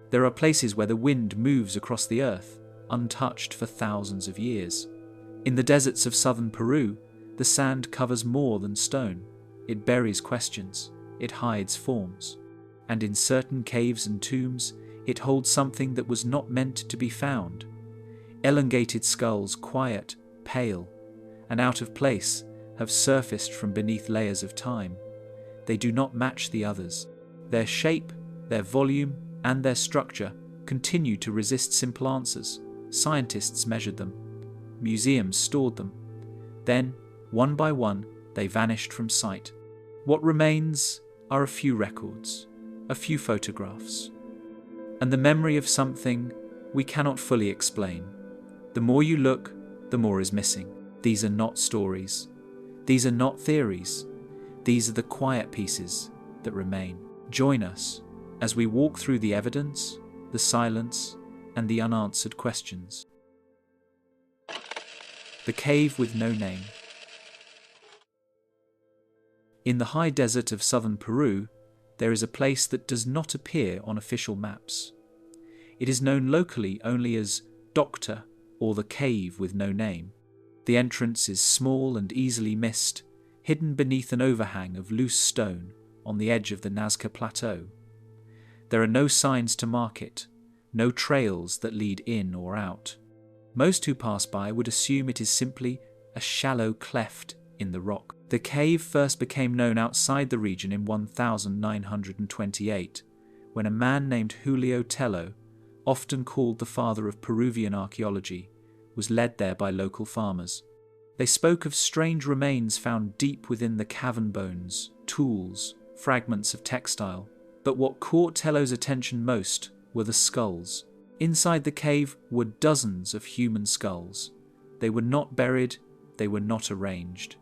There are places where the wind moves across the earth, untouched for thousands of years. In the deserts of southern Peru, the sand covers more than stone. It buries questions, it hides forms. And in certain caves and tombs, it holds something that was not meant to be found. Elongated skulls, quiet, pale, and out of place, have surfaced from beneath layers of time. They do not match the others. Their shape, their volume, and their structure continue to resist simple answers. Scientists measured them. Museums stored them. Then, one by one, they vanished from sight. What remains are a few records, a few photographs, and the memory of something we cannot fully explain. The more you look, the more is missing. These are not stories. These are not theories. These are the quiet pieces that remain. Join us as we walk through the evidence, the silence, and the unanswered questions. The cave with no name. In the high desert of southern Peru, there is a place that does not appear on official maps. It is known locally only as Doctor or the Cave with No Name. The entrance is small and easily missed, hidden beneath an overhang of loose stone on the edge of the Nazca Plateau. There are no signs to mark it, no trails that lead in or out. Most who pass by would assume it is simply a shallow cleft in the rock. The cave first became known outside the region in 1928, when a man named Julio Tello, often called the father of Peruvian archaeology, was led there by local farmers. They spoke of strange remains found deep within the cavern bones, tools, fragments of textile. But what caught Tello's attention most were the skulls. Inside the cave were dozens of human skulls. They were not buried, they were not arranged.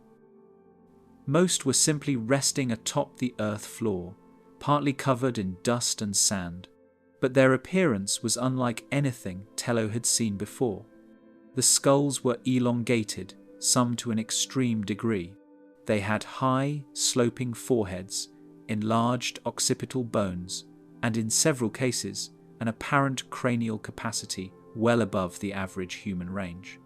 Most were simply resting atop the earth floor, partly covered in dust and sand. But their appearance was unlike anything Tello had seen before. The skulls were elongated, some to an extreme degree. They had high, sloping foreheads, enlarged occipital bones, and in several cases, an apparent cranial capacity well above the average human range.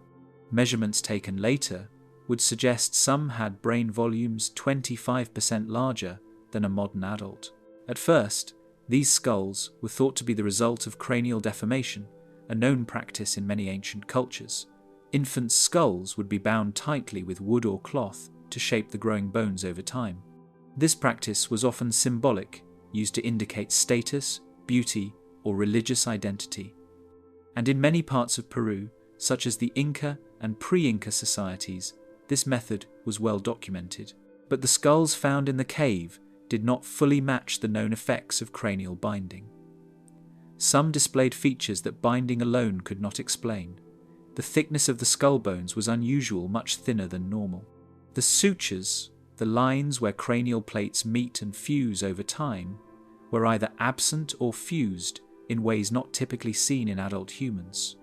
Measurements taken later would suggest some had brain volumes 25% larger than a modern adult. At first, these skulls were thought to be the result of cranial deformation, a known practice in many ancient cultures. Infants' skulls would be bound tightly with wood or cloth to shape the growing bones over time. This practice was often symbolic, used to indicate status, beauty, or religious identity. And in many parts of Peru, such as the Inca and pre-Inca societies, this method was well documented. But the skulls found in the cave did not fully match the known effects of cranial binding. Some displayed features that binding alone could not explain. The thickness of the skull bones was unusual, much thinner than normal. The sutures, the lines where cranial plates meet and fuse over time, were either absent or fused in ways not typically seen in adult humans.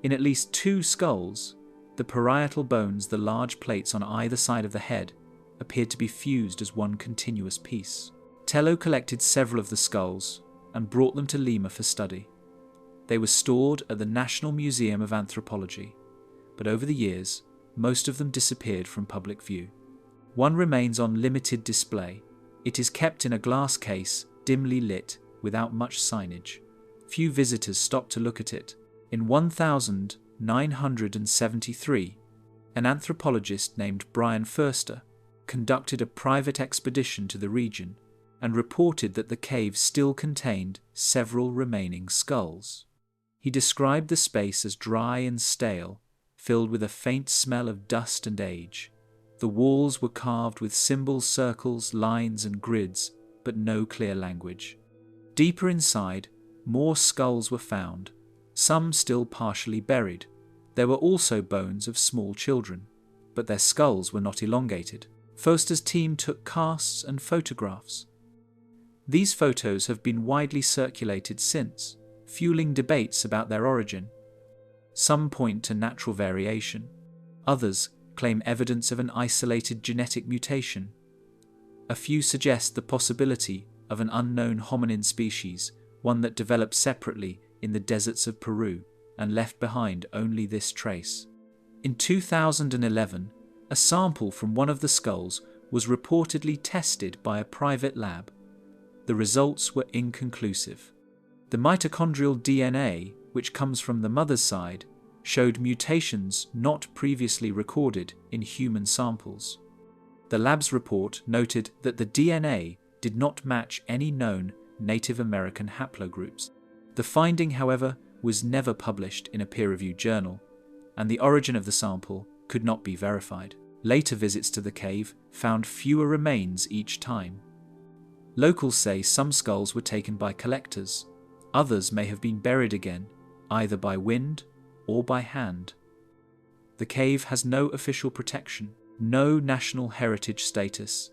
In at least two skulls, the parietal bones, the large plates on either side of the head, appeared to be fused as one continuous piece. Tello collected several of the skulls and brought them to Lima for study. They were stored at the National Museum of Anthropology, but over the years, most of them disappeared from public view. One remains on limited display. It is kept in a glass case, dimly lit, without much signage. Few visitors stop to look at it. In 1973, an anthropologist named Brian Furster conducted a private expedition to the region and reported that the cave still contained several remaining skulls. He described the space as dry and stale, filled with a faint smell of dust and age. The walls were carved with symbols, circles, lines, and grids, but no clear language. Deeper inside, more skulls were found, some still partially buried. There were also bones of small children, but their skulls were not elongated. Foster's team took casts and photographs. These photos have been widely circulated since, fueling debates about their origin. Some point to natural variation. Others claim evidence of an isolated genetic mutation. A few suggest the possibility of an unknown hominin species one that developed separately in the deserts of Peru and left behind only this trace. In 2011, a sample from one of the skulls was reportedly tested by a private lab. The results were inconclusive. The mitochondrial DNA, which comes from the mother's side, showed mutations not previously recorded in human samples. The lab's report noted that the DNA did not match any known Native American haplogroups. The finding, however, was never published in a peer-reviewed journal, and the origin of the sample could not be verified. Later visits to the cave found fewer remains each time. Locals say some skulls were taken by collectors. Others may have been buried again, either by wind or by hand. The cave has no official protection, no national heritage status.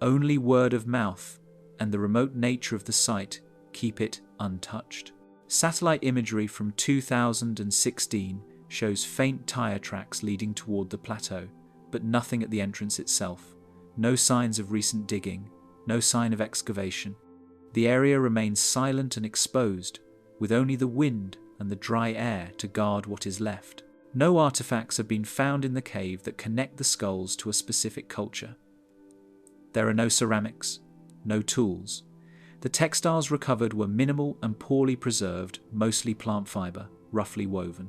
Only word of mouth and the remote nature of the site keep it untouched. Satellite imagery from 2016 shows faint tire tracks leading toward the plateau, but nothing at the entrance itself. No signs of recent digging, no sign of excavation. The area remains silent and exposed, with only the wind and the dry air to guard what is left. No artifacts have been found in the cave that connect the skulls to a specific culture. There are no ceramics, no tools. The textiles recovered were minimal and poorly preserved, mostly plant fiber, roughly woven.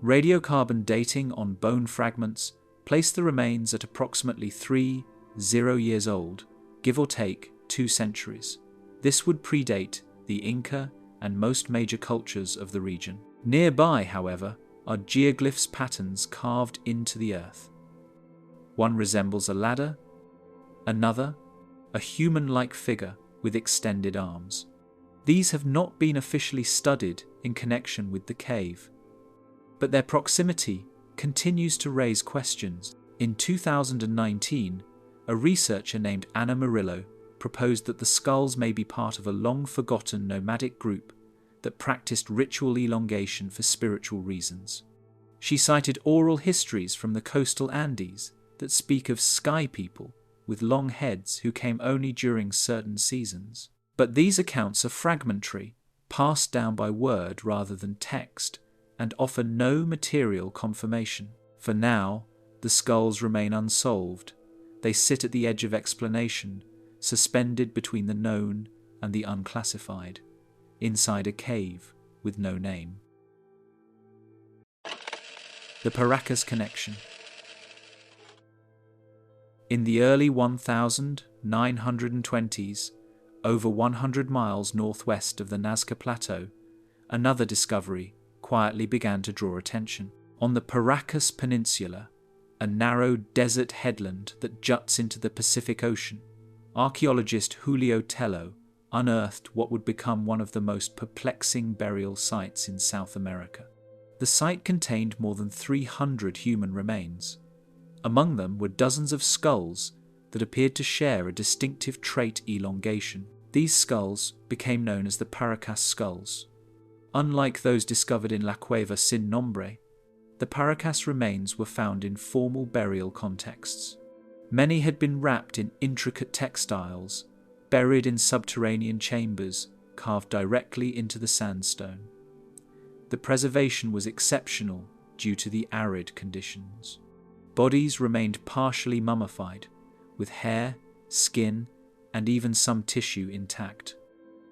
Radiocarbon dating on bone fragments placed the remains at approximately 30 years old, give or take 2 centuries. This would predate the Inca and most major cultures of the region. Nearby, however, are geoglyphs patterns carved into the earth. One resembles a ladder, another, a human-like figure with extended arms. These have not been officially studied in connection with the cave, but their proximity continues to raise questions. In 2019, a researcher named Anna Murillo proposed that the skulls may be part of a long-forgotten nomadic group that practiced ritual elongation for spiritual reasons. She cited oral histories from the coastal Andes that speak of sky people with long heads who came only during certain seasons. But these accounts are fragmentary, passed down by word rather than text, and offer no material confirmation. For now, the skulls remain unsolved. They sit at the edge of explanation, suspended between the known and the unclassified, inside a cave with no name. The Paracas Connection. In the early 1920s, over 100 miles northwest of the Nazca Plateau, another discovery quietly began to draw attention. On the Paracas Peninsula, a narrow desert headland that juts into the Pacific Ocean, archaeologist Julio Tello unearthed what would become one of the most perplexing burial sites in South America. The site contained more than 300 human remains. Among them were dozens of skulls that appeared to share a distinctive trait: elongation. These skulls became known as the Paracas skulls. Unlike those discovered in La Cueva Sin Nombre, the Paracas remains were found in formal burial contexts. Many had been wrapped in intricate textiles, buried in subterranean chambers carved directly into the sandstone. The preservation was exceptional due to the arid conditions. Bodies remained partially mummified, with hair, skin, and even some tissue intact.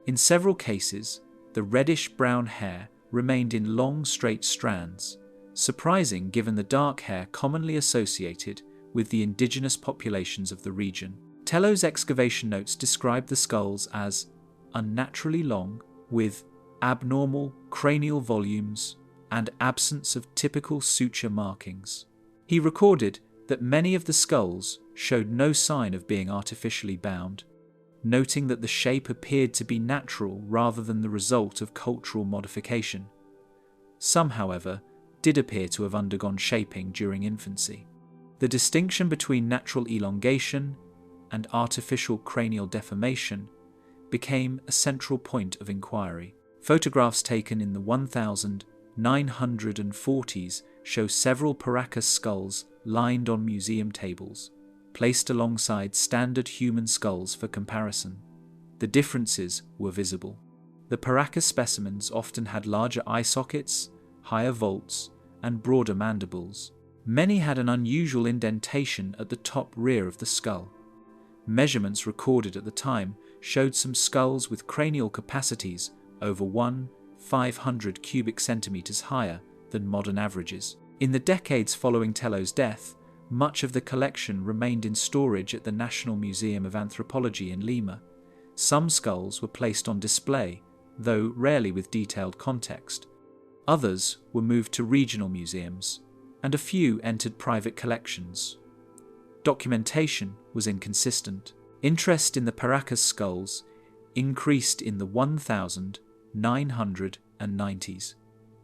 In several cases, the reddish-brown hair remained in long, straight strands, surprising given the dark hair commonly associated with the indigenous populations of the region. Tello's excavation notes describe the skulls as unnaturally long, with abnormal cranial volumes and absence of typical suture markings. He recorded that many of the skulls showed no sign of being artificially bound, noting that the shape appeared to be natural rather than the result of cultural modification. Some, however, did appear to have undergone shaping during infancy. The distinction between natural elongation and artificial cranial deformation became a central point of inquiry. Photographs taken in the 1940s show several Paracas skulls lined on museum tables, placed alongside standard human skulls for comparison. The differences were visible. The Paracas specimens often had larger eye sockets, higher vaults, and broader mandibles. Many had an unusual indentation at the top rear of the skull. Measurements recorded at the time showed some skulls with cranial capacities over 1/500 cubic centimeters higher than modern averages. In the decades following Tello's death, much of the collection remained in storage at the National Museum of Anthropology in Lima. Some skulls were placed on display, though rarely with detailed context. Others were moved to regional museums, and a few entered private collections. Documentation was inconsistent. Interest in the Paracas skulls increased in the 1990s,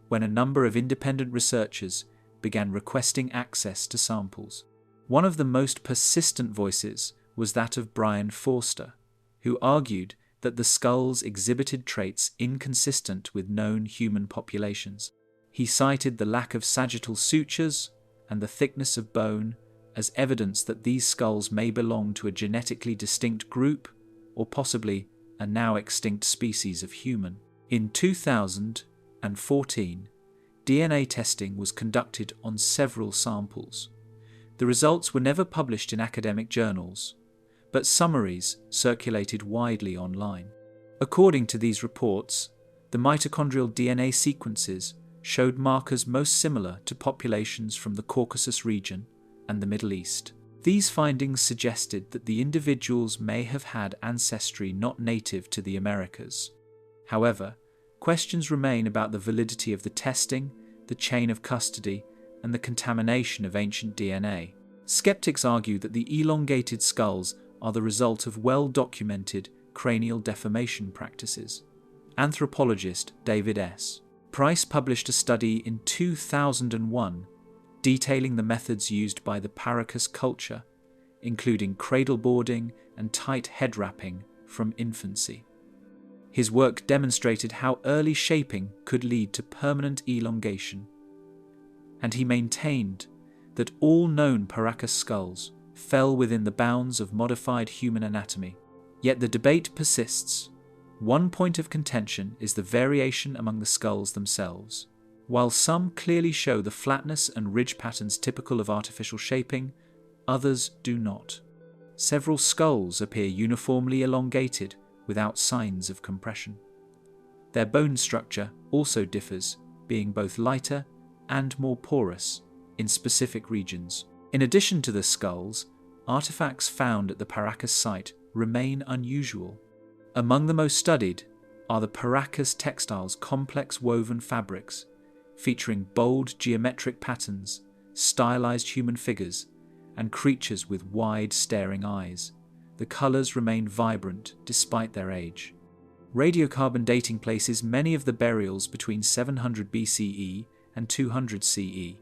when a number of independent researchers began requesting access to samples. One of the most persistent voices was that of Brian Forster, who argued that the skulls exhibited traits inconsistent with known human populations. He cited the lack of sagittal sutures and the thickness of bone as evidence that these skulls may belong to a genetically distinct group or possibly a now extinct species of human. In 2014, DNA testing was conducted on several samples. The results were never published in academic journals, but summaries circulated widely online. According to these reports, the mitochondrial DNA sequences showed markers most similar to populations from the Caucasus region and the Middle East. These findings suggested that the individuals may have had ancestry not native to the Americas. However, questions remain about the validity of the testing, the chain of custody, and the contamination of ancient DNA. Skeptics argue that the elongated skulls are the result of well-documented cranial deformation practices. Anthropologist David S. Price published a study in 2001 detailing the methods used by the Paracas culture, including cradle boarding and tight head wrapping from infancy. His work demonstrated how early shaping could lead to permanent elongation, and he maintained that all known Paracas skulls fell within the bounds of modified human anatomy. Yet the debate persists. One point of contention is the variation among the skulls themselves. While some clearly show the flatness and ridge patterns typical of artificial shaping, others do not. Several skulls appear uniformly elongated without signs of compression. Their bone structure also differs, being both lighter and more porous in specific regions. In addition to the skulls, artifacts found at the Paracas site remain unusual. Among the most studied are the Paracas textiles' complex woven fabrics, featuring bold geometric patterns, stylized human figures, and creatures with wide staring eyes. The colors remain vibrant despite their age. Radiocarbon dating places many of the burials between 700 BCE and 200 CE.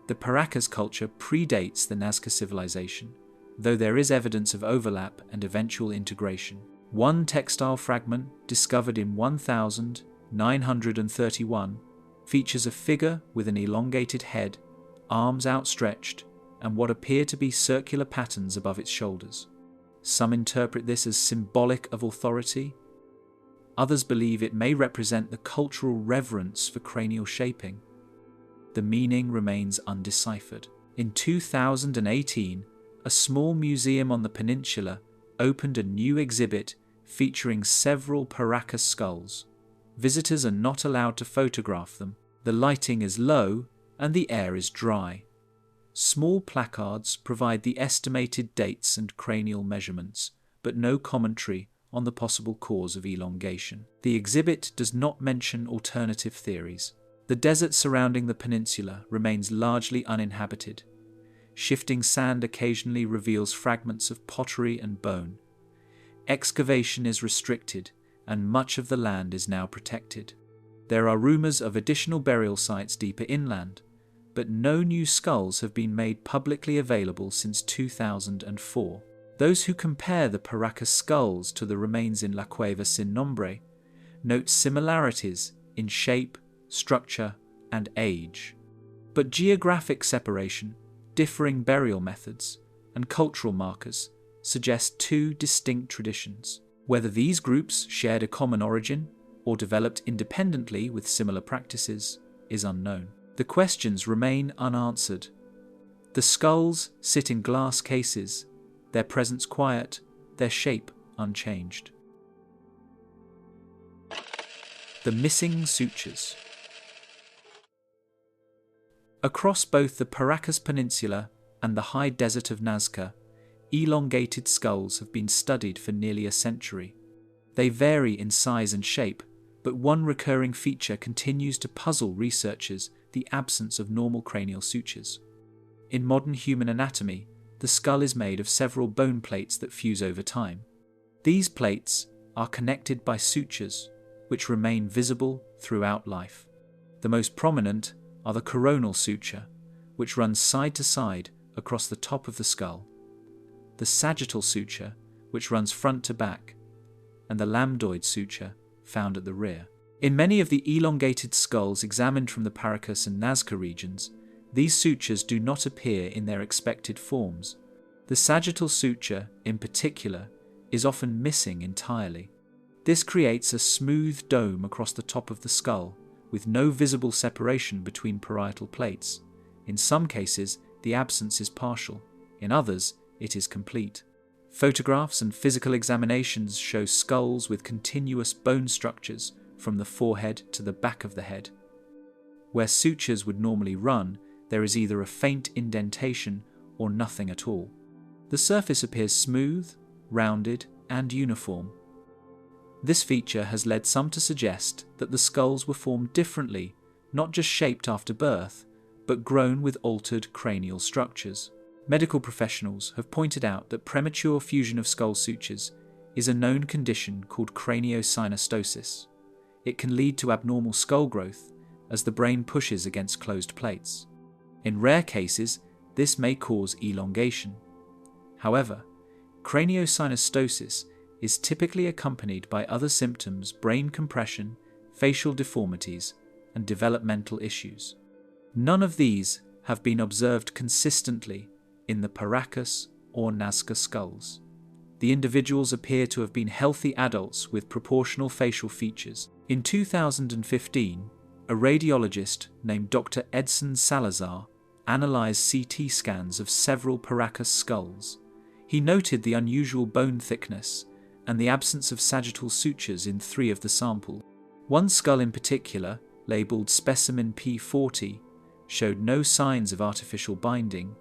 The Paracas culture predates the Nazca civilization, though there is evidence of overlap and eventual integration. One textile fragment, discovered in 1931, features a figure with an elongated head, arms outstretched, and what appear to be circular patterns above its shoulders. Some interpret this as symbolic of authority. Others believe it may represent the cultural reverence for cranial shaping. The meaning remains undeciphered. In 2018, a small museum on the peninsula opened a new exhibit featuring several Paracas skulls. Visitors are not allowed to photograph them. The lighting is low and the air is dry. Small placards provide the estimated dates and cranial measurements, but no commentary on the possible cause of elongation. The exhibit does not mention alternative theories. The desert surrounding the peninsula remains largely uninhabited. Shifting sand occasionally reveals fragments of pottery and bone. Excavation is restricted, and much of the land is now protected. There are rumors of additional burial sites deeper inland, but no new skulls have been made publicly available since 2004. Those who compare the Paracas skulls to the remains in La Cueva Sin Nombre note similarities in shape, structure, and age. But geographic separation, differing burial methods, and cultural markers suggest two distinct traditions. Whether these groups shared a common origin or developed independently with similar practices, is unknown. The questions remain unanswered. The skulls sit in glass cases, their presence quiet, their shape unchanged. The missing sutures. Across both the Paracas Peninsula and the high desert of Nazca, elongated skulls have been studied for nearly a century. They vary in size and shape, but one recurring feature continues to puzzle researchers: the absence of normal cranial sutures. In modern human anatomy, the skull is made of several bone plates that fuse over time. These plates are connected by sutures, which remain visible throughout life. The most prominent are the coronal suture, which runs side to side across the top of the skull, the sagittal suture, which runs front to back, and the lambdoid suture, found at the rear. In many of the elongated skulls examined from the Paracas and Nazca regions, these sutures do not appear in their expected forms. The sagittal suture, in particular, is often missing entirely. This creates a smooth dome across the top of the skull, with no visible separation between parietal plates. In some cases, the absence is partial. In others, it is complete. Photographs and physical examinations show skulls with continuous bone structures from the forehead to the back of the head. Where sutures would normally run, there is either a faint indentation or nothing at all. The surface appears smooth, rounded, and uniform. This feature has led some to suggest that the skulls were formed differently, not just shaped after birth, but grown with altered cranial structures. Medical professionals have pointed out that premature fusion of skull sutures is a known condition called craniosynostosis. It can lead to abnormal skull growth as the brain pushes against closed plates. In rare cases, this may cause elongation. However, craniosynostosis is typically accompanied by other symptoms: brain compression, facial deformities, and developmental issues. None of these have been observed consistently in the Paracas or Nazca skulls. The individuals appear to have been healthy adults with proportional facial features. In 2015, a radiologist named Dr. Edson Salazar analyzed CT scans of several Paracas skulls. He noted the unusual bone thickness and the absence of sagittal sutures in 3 of the samples. One skull in particular, labeled specimen P40, showed no signs of artificial binding,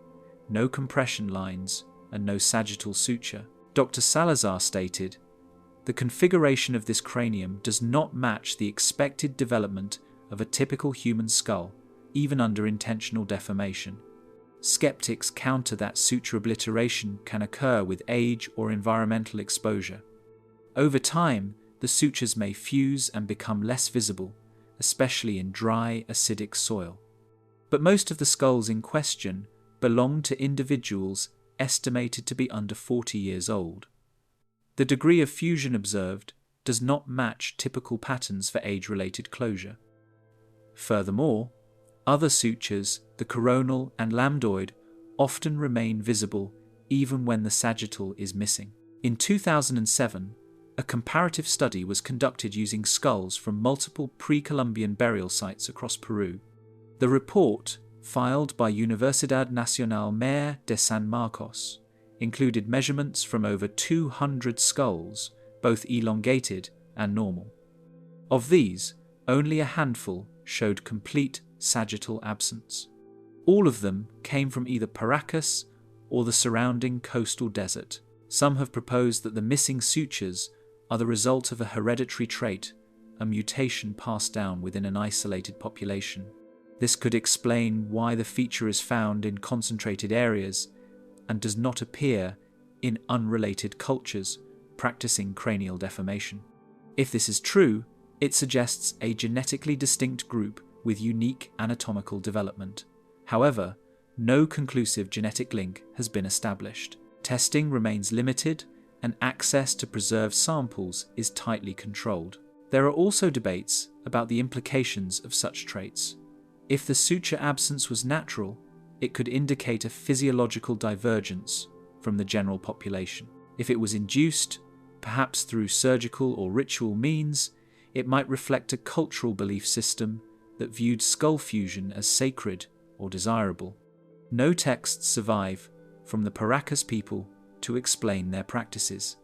no compression lines, and no sagittal suture. Dr. Salazar stated, "The configuration of this cranium does not match the expected development of a typical human skull, even under intentional deformation. Skeptics counter that suture obliteration can occur with age or environmental exposure. Over time, the sutures may fuse and become less visible, especially in dry, acidic soil." But most of the skulls in question belong to individuals estimated to be under 40 years old. The degree of fusion observed does not match typical patterns for age-related closure. Furthermore, other sutures, the coronal and lambdoid, often remain visible even when the sagittal is missing. In 2007, a comparative study was conducted using skulls from multiple pre-Columbian burial sites across Peru. The report, filed by Universidad Nacional Mayor de San Marcos, included measurements from over 200 skulls, both elongated and normal. Of these, only a handful showed complete sagittal absence. All of them came from either Paracas or the surrounding coastal desert. Some have proposed that the missing sutures are the result of a hereditary trait, a mutation passed down within an isolated population. This could explain why the feature is found in concentrated areas and does not appear in unrelated cultures practicing cranial deformation. If this is true, it suggests a genetically distinct group with unique anatomical development. However, no conclusive genetic link has been established. Testing remains limited, and access to preserved samples is tightly controlled. There are also debates about the implications of such traits. If the suture absence was natural, it could indicate a physiological divergence from the general population. If it was induced, perhaps through surgical or ritual means, it might reflect a cultural belief system that viewed skull fusion as sacred or desirable. No texts survive from the Paracas people to explain their practices.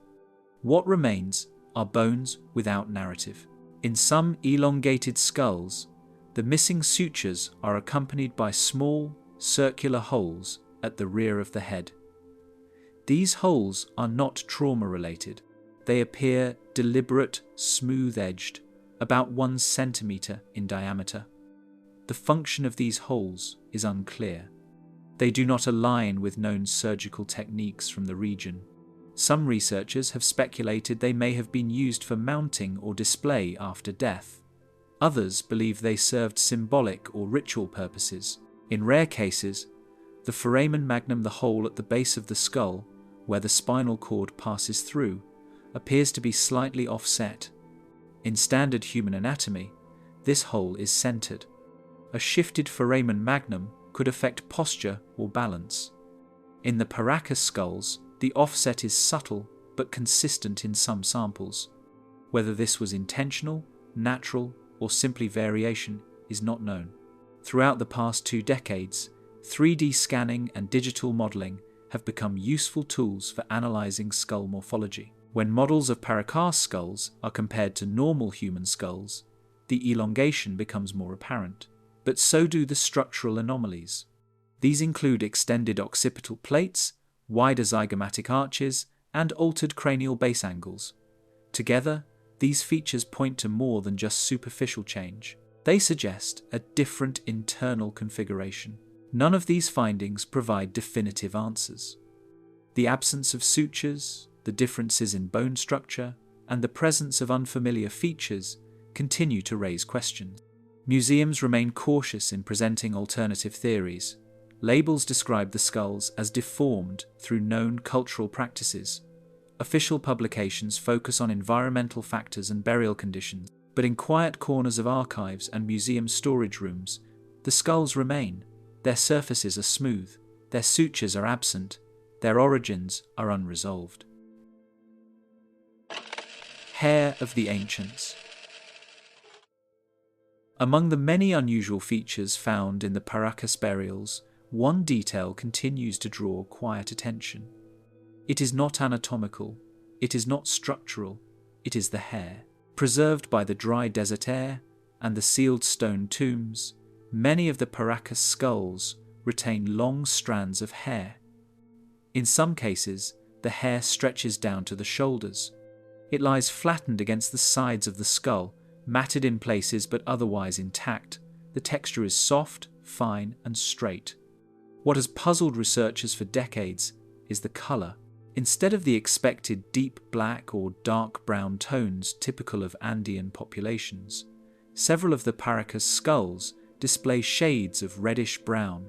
What remains are bones without narrative. In some elongated skulls, the missing sutures are accompanied by small, circular holes at the rear of the head. These holes are not trauma-related. They appear deliberate, smooth-edged, about 1 centimeter in diameter. The function of these holes is unclear. They do not align with known surgical techniques from the region. Some researchers have speculated they may have been used for mounting or display after death. Others believe they served symbolic or ritual purposes. In rare cases, the foramen magnum, the hole at the base of the skull, where the spinal cord passes through, appears to be slightly offset. In standard human anatomy, this hole is centered. A shifted foramen magnum could affect posture or balance. In the Paracas skulls, the offset is subtle but consistent in some samples. Whether this was intentional, natural, or simply variation is not known. Throughout the past 2 decades, 3D scanning and digital modeling have become useful tools for analyzing skull morphology. When models of Paracas skulls are compared to normal human skulls, the elongation becomes more apparent. But so do the structural anomalies. These include extended occipital plates, wider zygomatic arches, and altered cranial base angles. Together, these features point to more than just superficial change. They suggest a different internal configuration. None of these findings provide definitive answers. The absence of sutures, the differences in bone structure, and the presence of unfamiliar features continue to raise questions. Museums remain cautious in presenting alternative theories. Labels describe the skulls as deformed through known cultural practices. Official publications focus on environmental factors and burial conditions, but in quiet corners of archives and museum storage rooms, the skulls remain. Their surfaces are smooth, their sutures are absent, their origins are unresolved. Hair of the ancients. Among the many unusual features found in the Paracas burials, one detail continues to draw quiet attention. It is not anatomical, it is not structural, it is the hair. Preserved by the dry desert air and the sealed stone tombs, many of the Paracas skulls retain long strands of hair. In some cases, the hair stretches down to the shoulders. It lies flattened against the sides of the skull, matted in places but otherwise intact. The texture is soft, fine, and straight. What has puzzled researchers for decades is the color. Instead of the expected deep black or dark brown tones typical of Andean populations, several of the Paracas skulls display shades of reddish-brown,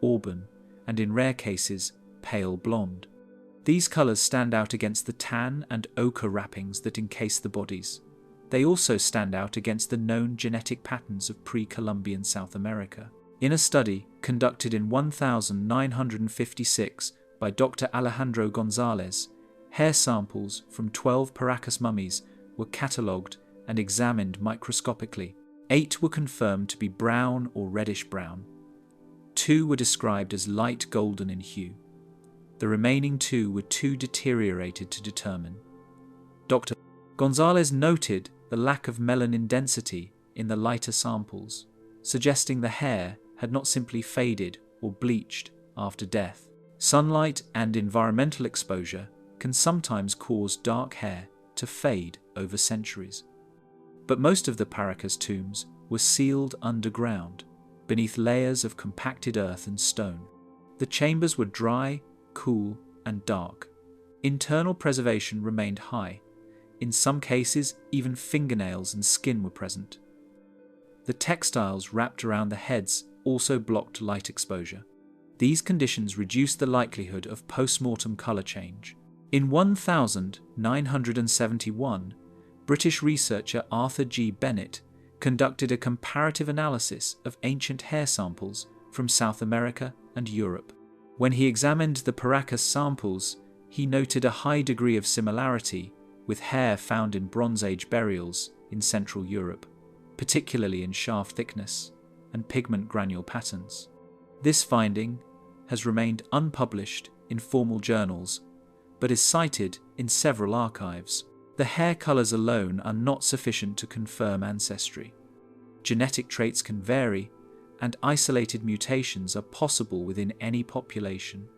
auburn, and in rare cases, pale blonde. These colors stand out against the tan and ochre wrappings that encase the bodies. They also stand out against the known genetic patterns of pre-Columbian South America. In a study conducted in 1956 by Dr. Alejandro Gonzalez, hair samples from 12 Paracas mummies were catalogued and examined microscopically. 8 were confirmed to be brown or reddish-brown. 2 were described as light golden in hue. The remaining 2 were too deteriorated to determine. Dr. Gonzalez noted the lack of melanin density in the lighter samples, suggesting the hair had not simply faded or bleached after death. Sunlight and environmental exposure can sometimes cause dark hair to fade over centuries. But most of the Paracas tombs were sealed underground, beneath layers of compacted earth and stone. The chambers were dry, cool, and dark. Internal preservation remained high. In some cases, even fingernails and skin were present. The textiles wrapped around the heads also blocked light exposure. These conditions reduced the likelihood of post-mortem colour change. In 1971, British researcher Arthur G. Bennett conducted a comparative analysis of ancient hair samples from South America and Europe. When he examined the Paracas samples, he noted a high degree of similarity with hair found in Bronze Age burials in Central Europe, particularly in shaft thickness and pigment granule patterns. This finding has remained unpublished in formal journals, but is cited in several archives. The hair colours alone are not sufficient to confirm ancestry. Genetic traits can vary, and isolated mutations are possible within any population.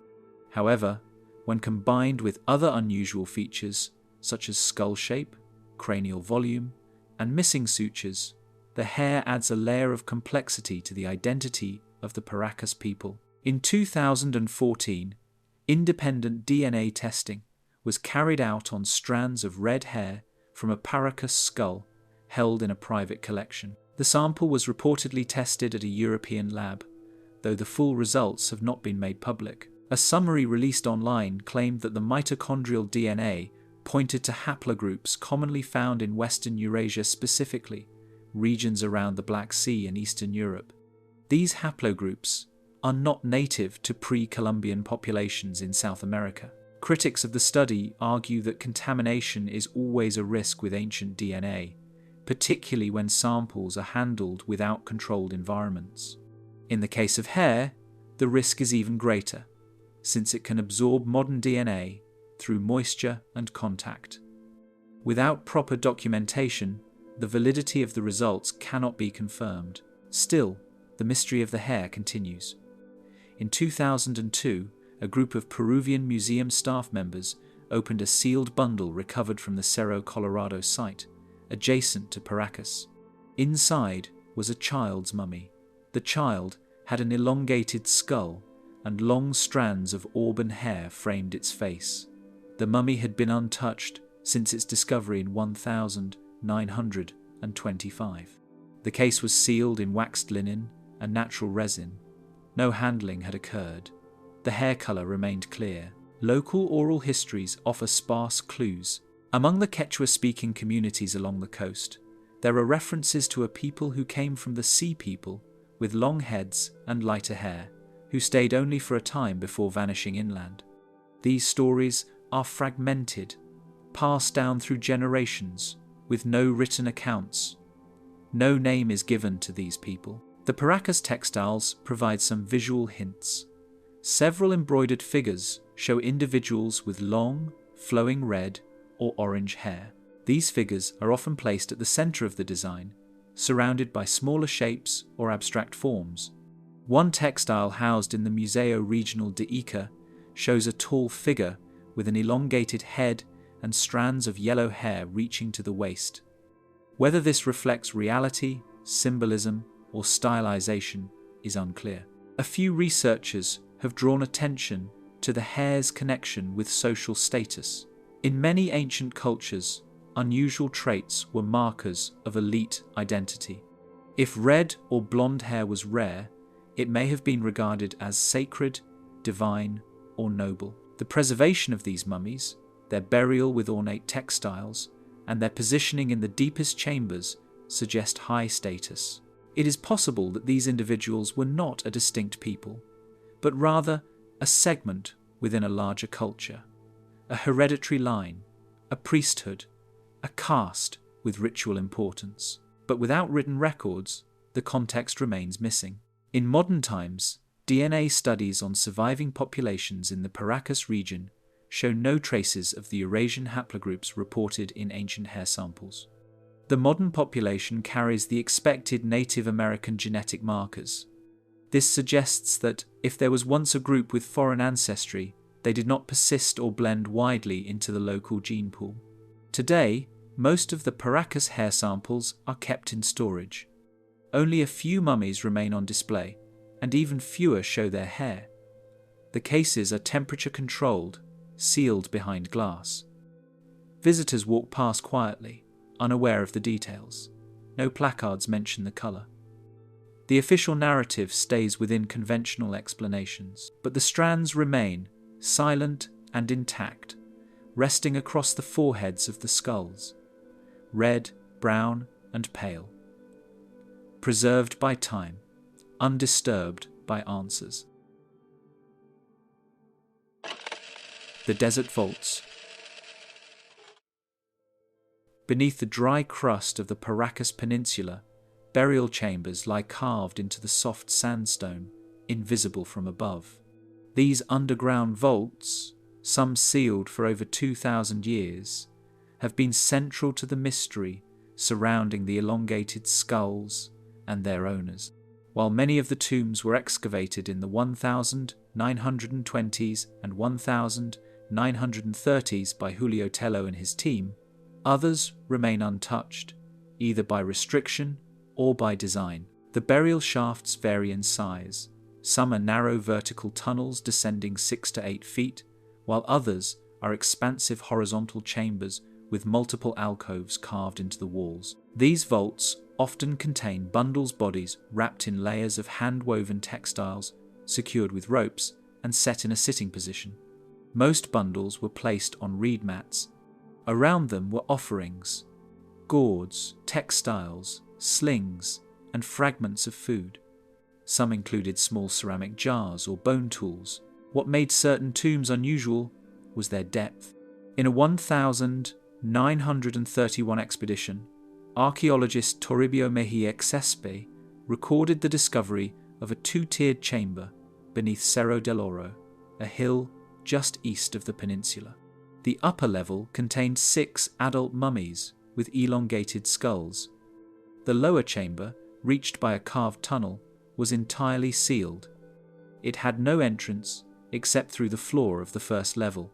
However, when combined with other unusual features such as skull shape, cranial volume, and missing sutures, the hair adds a layer of complexity to the identity of the Paracas people. In 2014, independent DNA testing was carried out on strands of red hair from a Paracas skull held in a private collection. The sample was reportedly tested at a European lab, though the full results have not been made public. A summary released online claimed that the mitochondrial DNA pointed to haplogroups commonly found in Western Eurasia, specifically regions around the Black Sea and Eastern Europe. These haplogroups are not native to pre-Columbian populations in South America. Critics of the study argue that contamination is always a risk with ancient DNA, particularly when samples are handled without controlled environments. In the case of hair, the risk is even greater, since it can absorb modern DNA through moisture and contact. Without proper documentation, the validity of the results cannot be confirmed. Still, the mystery of the hair continues. In 2002, a group of Peruvian museum staff members opened a sealed bundle recovered from the Cerro Colorado site, adjacent to Paracas. Inside was a child's mummy. The child had an elongated skull, and long strands of auburn hair framed its face. The mummy had been untouched since its discovery in 1925. The case was sealed in waxed linen and natural resin. No handling had occurred. The hair colour remained clear. Local oral histories offer sparse clues. Among the Quechua-speaking communities along the coast, there are references to a people who came from the Sea People with long heads and lighter hair, who stayed only for a time before vanishing inland. These stories are fragmented, passed down through generations, with no written accounts. No name is given to these people. The Paracas textiles provide some visual hints. Several embroidered figures show individuals with long, flowing red or orange hair. These figures are often placed at the centre of the design, surrounded by smaller shapes or abstract forms. One textile housed in the Museo Regional de Ica shows a tall figure with an elongated head and strands of yellow hair reaching to the waist. Whether this reflects reality, symbolism, or stylization is unclear. A few researchers have drawn attention to the hair's connection with social status. In many ancient cultures, unusual traits were markers of elite identity. If red or blonde hair was rare, it may have been regarded as sacred, divine, or noble. The preservation of these mummies, their burial with ornate textiles, and their positioning in the deepest chambers suggest high status. It is possible that these individuals were not a distinct people, but rather a segment within a larger culture, a hereditary line, a priesthood, a caste with ritual importance. But without written records, the context remains missing. In modern times, DNA studies on surviving populations in the Paracas region show no traces of the Eurasian haplogroups reported in ancient hair samples. The modern population carries the expected Native American genetic markers. This suggests that if there was once a group with foreign ancestry, they did not persist or blend widely into the local gene pool. Today, most of the Paracas hair samples are kept in storage. Only a few mummies remain on display, and even fewer show their hair. The cases are temperature-controlled, sealed behind glass. Visitors walk past quietly, unaware of the details. No placards mention the colour. The official narrative stays within conventional explanations, but the strands remain, silent and intact, resting across the foreheads of the skulls, red, brown, and pale. Preserved by time, undisturbed by answers. The Desert Vaults. Beneath the dry crust of the Paracas Peninsula, burial chambers lie carved into the soft sandstone, invisible from above. These underground vaults, some sealed for over 2,000 years, have been central to the mystery surrounding the elongated skulls and their owners. While many of the tombs were excavated in the 1920s and 1930s by Julio Tello and his team, others remain untouched, either by restriction or by design. The burial shafts vary in size. Some are narrow vertical tunnels descending 6 to 8 feet, while others are expansive horizontal chambers with multiple alcoves carved into the walls. These vaults often contain bundles' bodies wrapped in layers of hand-woven textiles, secured with ropes, and set in a sitting position. Most bundles were placed on reed mats. Around them were offerings, gourds, textiles, slings, and fragments of food. Some included small ceramic jars or bone tools. What made certain tombs unusual was their depth. In a 1931 expedition, archaeologist Toribio Mejia Xespe recorded the discovery of a two-tiered chamber beneath Cerro del Oro, a hill just east of the peninsula. The upper level contained 6 adult mummies with elongated skulls. The lower chamber, reached by a carved tunnel, was entirely sealed. It had no entrance except through the floor of the first level.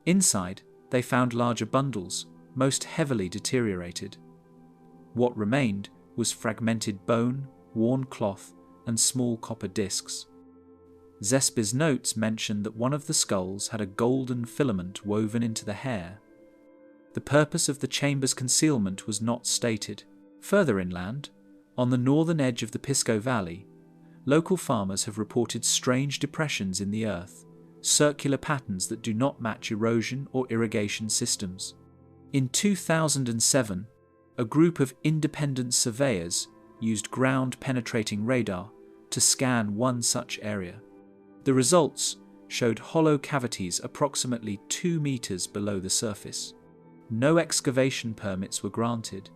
Inside, they found larger bundles, most heavily deteriorated. What remained was fragmented bone, worn cloth, and small copper discs. Xespe's notes mention that one of the skulls had a golden filament woven into the hair. The purpose of the chamber's concealment was not stated. Further inland, on the northern edge of the Pisco Valley, local farmers have reported strange depressions in the earth, circular patterns that do not match erosion or irrigation systems. In 2007, a group of independent surveyors used ground-penetrating radar to scan one such area. The results showed hollow cavities approximately 2 meters below the surface. No excavation permits were granted.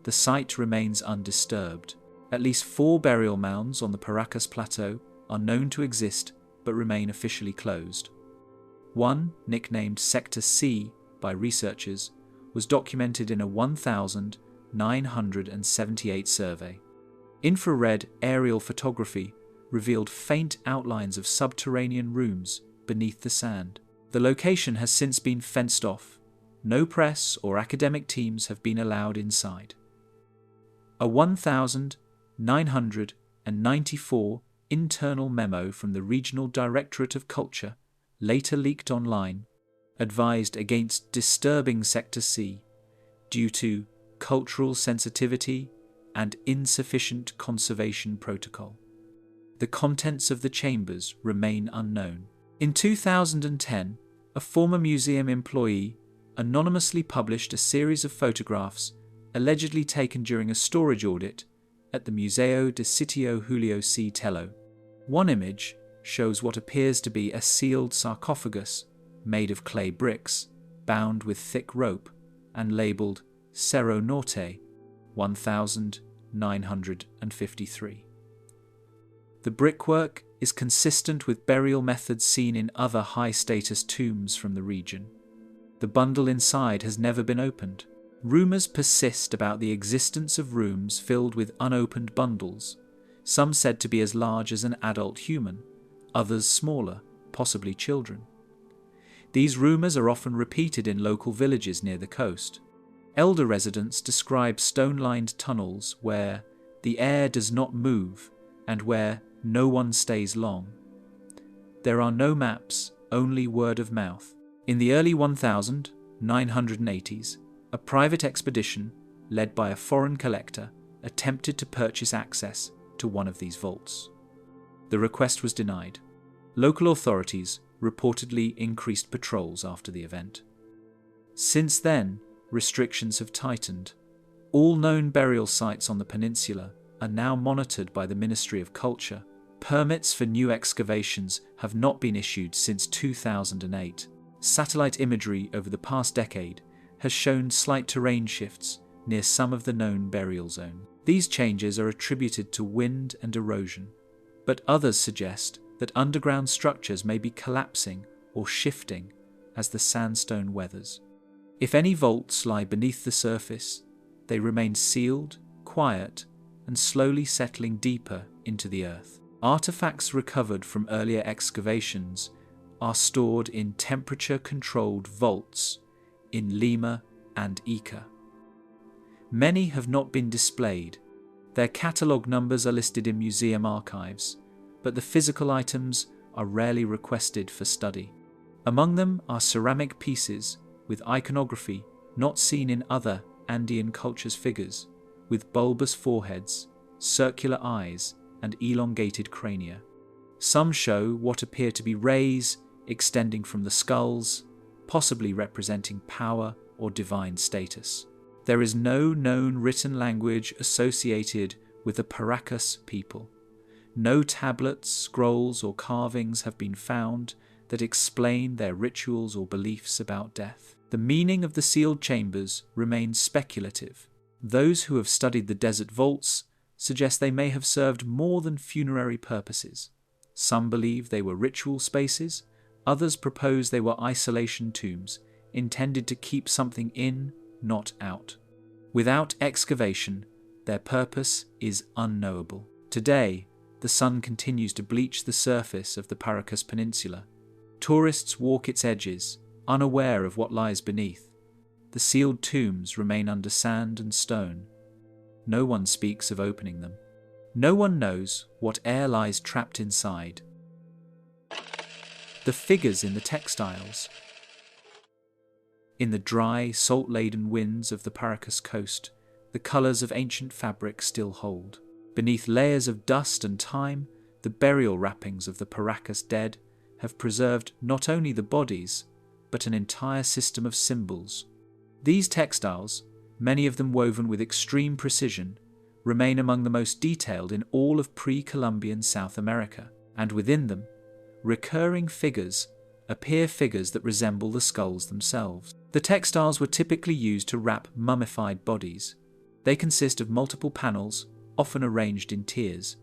The site remains undisturbed. At least 4 burial mounds on the Paracas Plateau are known to exist but remain officially closed. One, nicknamed Sector C by researchers, was documented in a 1,978 survey. Infrared aerial photography revealed faint outlines of subterranean rooms beneath the sand. The location has since been fenced off. No press or academic teams have been allowed inside. A 1,994 internal memo from the Regional Directorate of Culture, later leaked online, advised against disturbing Sector C due to cultural sensitivity and insufficient conservation protocol. The contents of the chambers remain unknown. In 2010, a former museum employee anonymously published a series of photographs allegedly taken during a storage audit at the Museo de Sitio Julio C. Tello. One image shows what appears to be a sealed sarcophagus made of clay bricks, bound with thick rope, and labelled Cerro Norte 1953. The brickwork is consistent with burial methods seen in other high-status tombs from the region. The bundle inside has never been opened. Rumours persist about the existence of rooms filled with unopened bundles, some said to be as large as an adult human, others smaller, possibly children. These rumours are often repeated in local villages near the coast. Elder residents describe stone-lined tunnels where the air does not move and where no one stays long. There are no maps, only word of mouth. In the early 1980s, a private expedition, led by a foreign collector, attempted to purchase access to one of these vaults. The request was denied. Local authorities reportedly increased patrols after the event. Since then, restrictions have tightened. All known burial sites on the peninsula are now monitored by the Ministry of Culture. Permits for new excavations have not been issued since 2008. Satellite imagery over the past decade has shown slight terrain shifts near some of the known burial zone. These changes are attributed to wind and erosion, but others suggest that underground structures may be collapsing or shifting as the sandstone weathers. If any vaults lie beneath the surface, they remain sealed, quiet, and slowly settling deeper into the earth. Artifacts recovered from earlier excavations are stored in temperature-controlled vaults in Lima and Ica. Many have not been displayed. Their catalogue numbers are listed in museum archives, but the physical items are rarely requested for study. Among them are ceramic pieces with iconography not seen in other Andean cultures' figures, with bulbous foreheads, circular eyes, and elongated crania. Some show what appear to be rays extending from the skulls, possibly representing power or divine status. There is no known written language associated with the Paracas people. No tablets, scrolls, or carvings have been found that explain their rituals or beliefs about death. The meaning of the sealed chambers remains speculative. Those who have studied the desert vaults suggest they may have served more than funerary purposes. Some believe they were ritual spaces, others propose they were isolation tombs, intended to keep something in, not out. Without excavation, their purpose is unknowable. Today, the sun continues to bleach the surface of the Paracas Peninsula. Tourists walk its edges, unaware of what lies beneath. The sealed tombs remain under sand and stone. No one speaks of opening them. No one knows what air lies trapped inside. The figures in the textiles. In the dry, salt-laden winds of the Paracas coast, the colours of ancient fabric still hold. Beneath layers of dust and time, the burial wrappings of the Paracas dead have preserved not only the bodies, but an entire system of symbols. These textiles, many of them woven with extreme precision, remain among the most detailed in all of pre-Columbian South America, and within them, recurring figures appear figures that resemble the skulls themselves. The textiles were typically used to wrap mummified bodies. They consist of multiple panels, often arranged in tiers.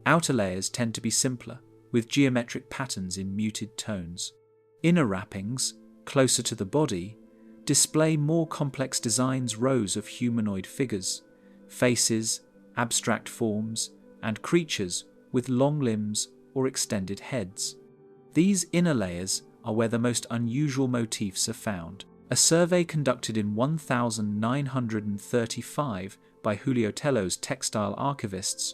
Outer layers tend to be simpler, with geometric patterns in muted tones. Inner wrappings, closer to the body, display more complex designs, rows of humanoid figures, faces, abstract forms, and creatures with long limbs or extended heads. These inner layers are where the most unusual motifs are found. A survey conducted in 1935 by Julio Tello's textile archivists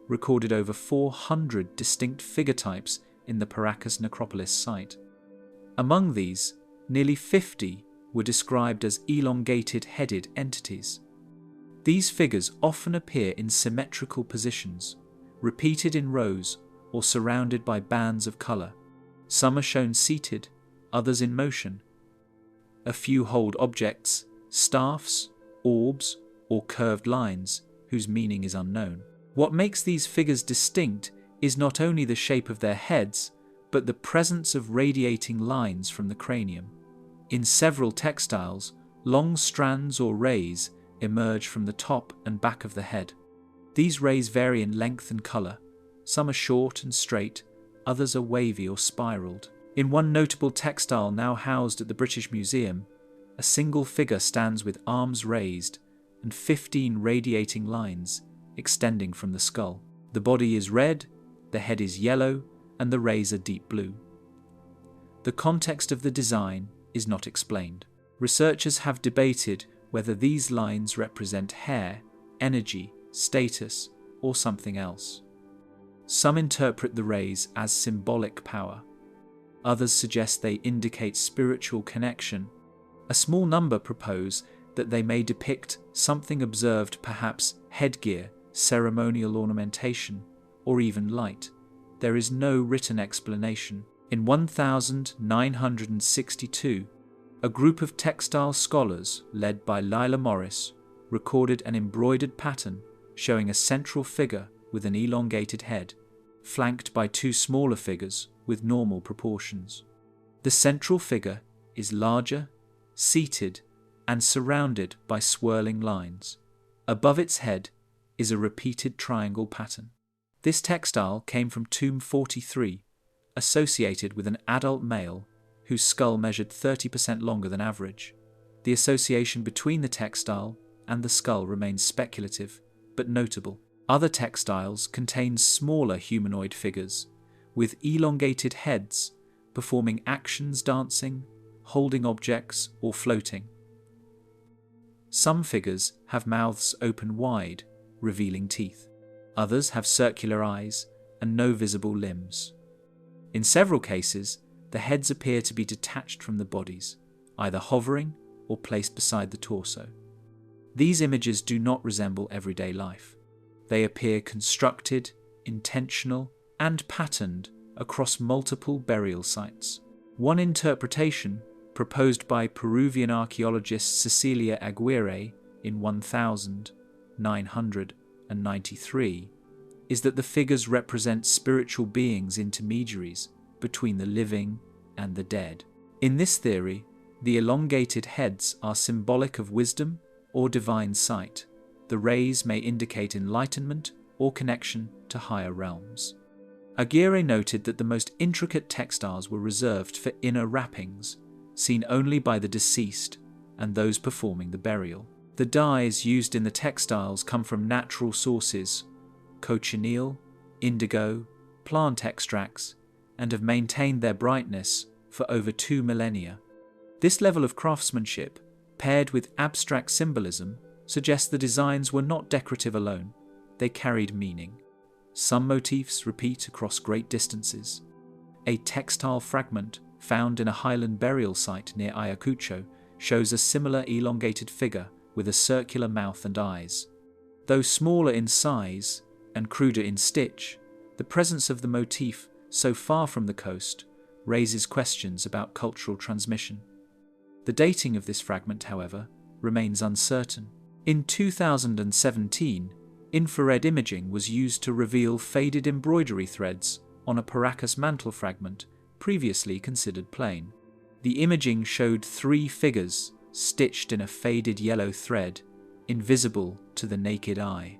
recorded over 400 distinct figure types in the Paracas necropolis site. Among these, nearly 50 were described as elongated headed entities. These figures often appear in symmetrical positions, repeated in rows or surrounded by bands of colour. Some are shown seated, others in motion. A few hold objects, staffs, orbs, or curved lines, whose meaning is unknown. What makes these figures distinct is not only the shape of their heads, but the presence of radiating lines from the cranium. In several textiles, long strands or rays emerge from the top and back of the head. These rays vary in length and colour. Some are short and straight, others are wavy or spiralled. In one notable textile now housed at the British Museum, a single figure stands with arms raised and 15 radiating lines extending from the skull. The body is red, the head is yellow, and the rays are deep blue. The context of the design is not explained. Researchers have debated whether these lines represent hair, energy, status, or something else. Some interpret the rays as symbolic power. Others suggest they indicate spiritual connection. A small number propose that they may depict something observed, perhaps headgear, ceremonial ornamentation, or even light. There is no written explanation. In 1962, a group of textile scholars led by Lila Morris recorded an embroidered pattern showing a central figure with an elongated head, flanked by two smaller figures with normal proportions. The central figure is larger, seated, and surrounded by swirling lines. Above its head is a repeated triangle pattern. This textile came from tomb 43, associated with an adult male whose skull measured 30% longer than average. The association between the textile and the skull remains speculative, but notable. Other textiles contain smaller humanoid figures, with elongated heads performing actions dancing, holding objects, or floating. Some figures have mouths open wide, revealing teeth. Others have circular eyes and no visible limbs. In several cases, the heads appear to be detached from the bodies, either hovering or placed beside the torso. These images do not resemble everyday life. They appear constructed, intentional, and patterned across multiple burial sites. One interpretation, proposed by Peruvian archaeologist Cecilia Aguirre in 1993, is that the figures represent spiritual beings intermediaries between the living and the dead. In this theory, the elongated heads are symbolic of wisdom or divine sight. The rays may indicate enlightenment or connection to higher realms. Aguirre noted that the most intricate textiles were reserved for inner wrappings, seen only by the deceased and those performing the burial. The dyes used in the textiles come from natural sources, cochineal, indigo, plant extracts, and have maintained their brightness for over 2 millennia. This level of craftsmanship, paired with abstract symbolism, suggests the designs were not decorative alone, they carried meaning. Some motifs repeat across great distances. A textile fragment found in a highland burial site near Ayacucho shows a similar elongated figure with a circular mouth and eyes. Though smaller in size and cruder in stitch, the presence of the motif so far from the coast raises questions about cultural transmission. The dating of this fragment, however, remains uncertain. In 2017, infrared imaging was used to reveal faded embroidery threads on a Paracas mantle fragment previously considered plain. The imaging showed 3 figures stitched in a faded yellow thread, invisible to the naked eye.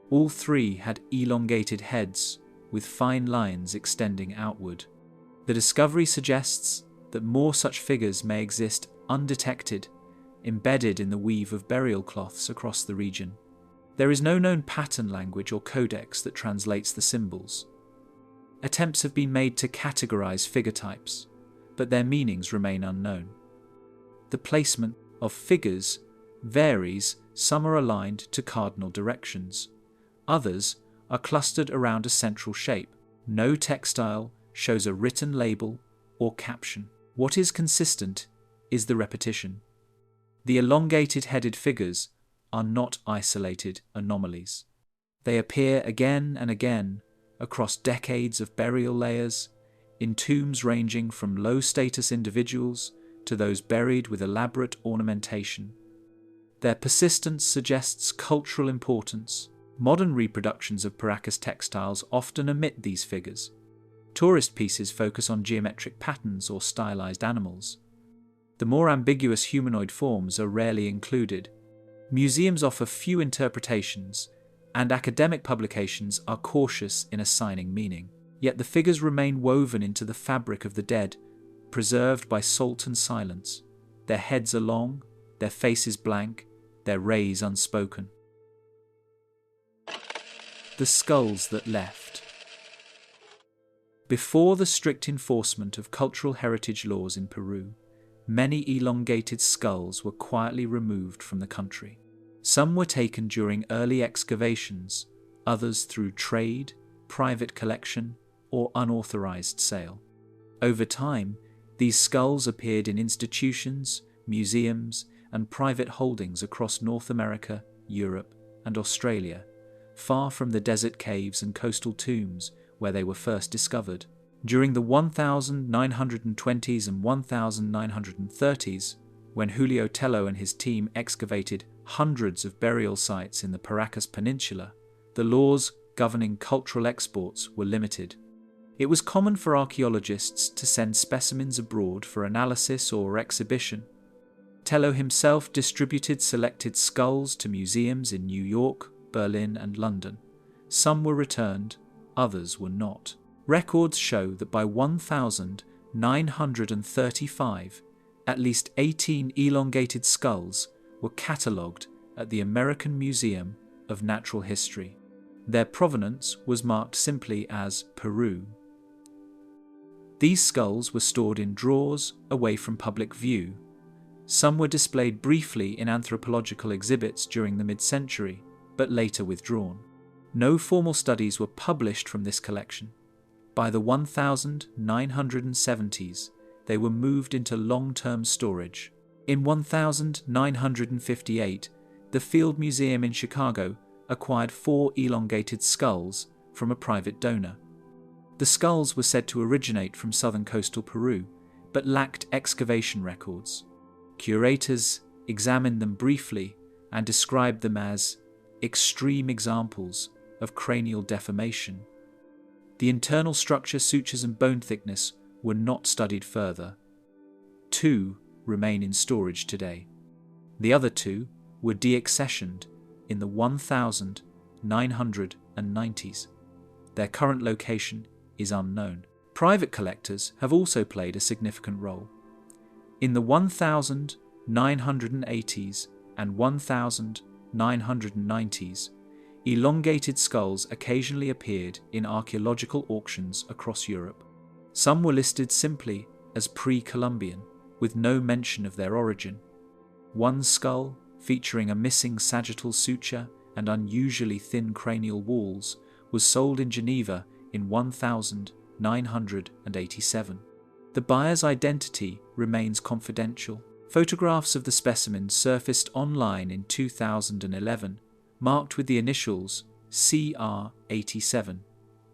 All 3 had elongated heads with fine lines extending outward. The discovery suggests that more such figures may exist undetected, embedded in the weave of burial cloths across the region. There is no known pattern language or codex that translates the symbols. Attempts have been made to categorize figure types, but their meanings remain unknown. The placement of figures varies. Some are aligned to cardinal directions. Others are clustered around a central shape. No textile shows a written label or caption. What is consistent is the repetition. The elongated-headed figures are not isolated anomalies. They appear again and again across decades of burial layers, in tombs ranging from low-status individuals to those buried with elaborate ornamentation. Their persistence suggests cultural importance. Modern reproductions of Paracas textiles often omit these figures. Tourist pieces focus on geometric patterns or stylized animals. The more ambiguous humanoid forms are rarely included. Museums offer few interpretations, and academic publications are cautious in assigning meaning. Yet the figures remain woven into the fabric of the dead, preserved by salt and silence. Their heads are long, their faces blank, their rays unspoken. The skulls that left. Before the strict enforcement of cultural heritage laws in Peru, many elongated skulls were quietly removed from the country. Some were taken during early excavations, others through trade, private collection, or unauthorized sale. Over time, these skulls appeared in institutions, museums, and private holdings across North America, Europe, and Australia, far from the desert caves and coastal tombs where they were first discovered. During the 1920s and 1930s, when Julio Tello and his team excavated hundreds of burial sites in the Paracas Peninsula, the laws governing cultural exports were limited. It was common for archaeologists to send specimens abroad for analysis or exhibition. Tello himself distributed selected skulls to museums in New York, Berlin, and London. Some were returned, others were not. Records show that by 1935, at least 18 elongated skulls were catalogued at the American Museum of Natural History. Their provenance was marked simply as Peru. These skulls were stored in drawers away from public view. Some were displayed briefly in anthropological exhibits during the mid-century, but later withdrawn. No formal studies were published from this collection. By the 1970s, they were moved into long-term storage. In 1958, the Field Museum in Chicago acquired 4 elongated skulls from a private donor. The skulls were said to originate from southern coastal Peru, but lacked excavation records. Curators examined them briefly and described them as extreme examples of cranial deformation. The internal structure, sutures, and bone thickness were not studied further. 2 remain in storage today. The other 2 were deaccessioned in the 1990s. Their current location is unknown. Private collectors have also played a significant role. In the 1980s and 1990s, elongated skulls occasionally appeared in archaeological auctions across Europe. Some were listed simply as pre-Columbian, with no mention of their origin. One skull, featuring a missing sagittal suture and unusually thin cranial walls, was sold in Geneva in 1987. The buyer's identity remains confidential. Photographs of the specimen surfaced online in 2011, marked with the initials CR87.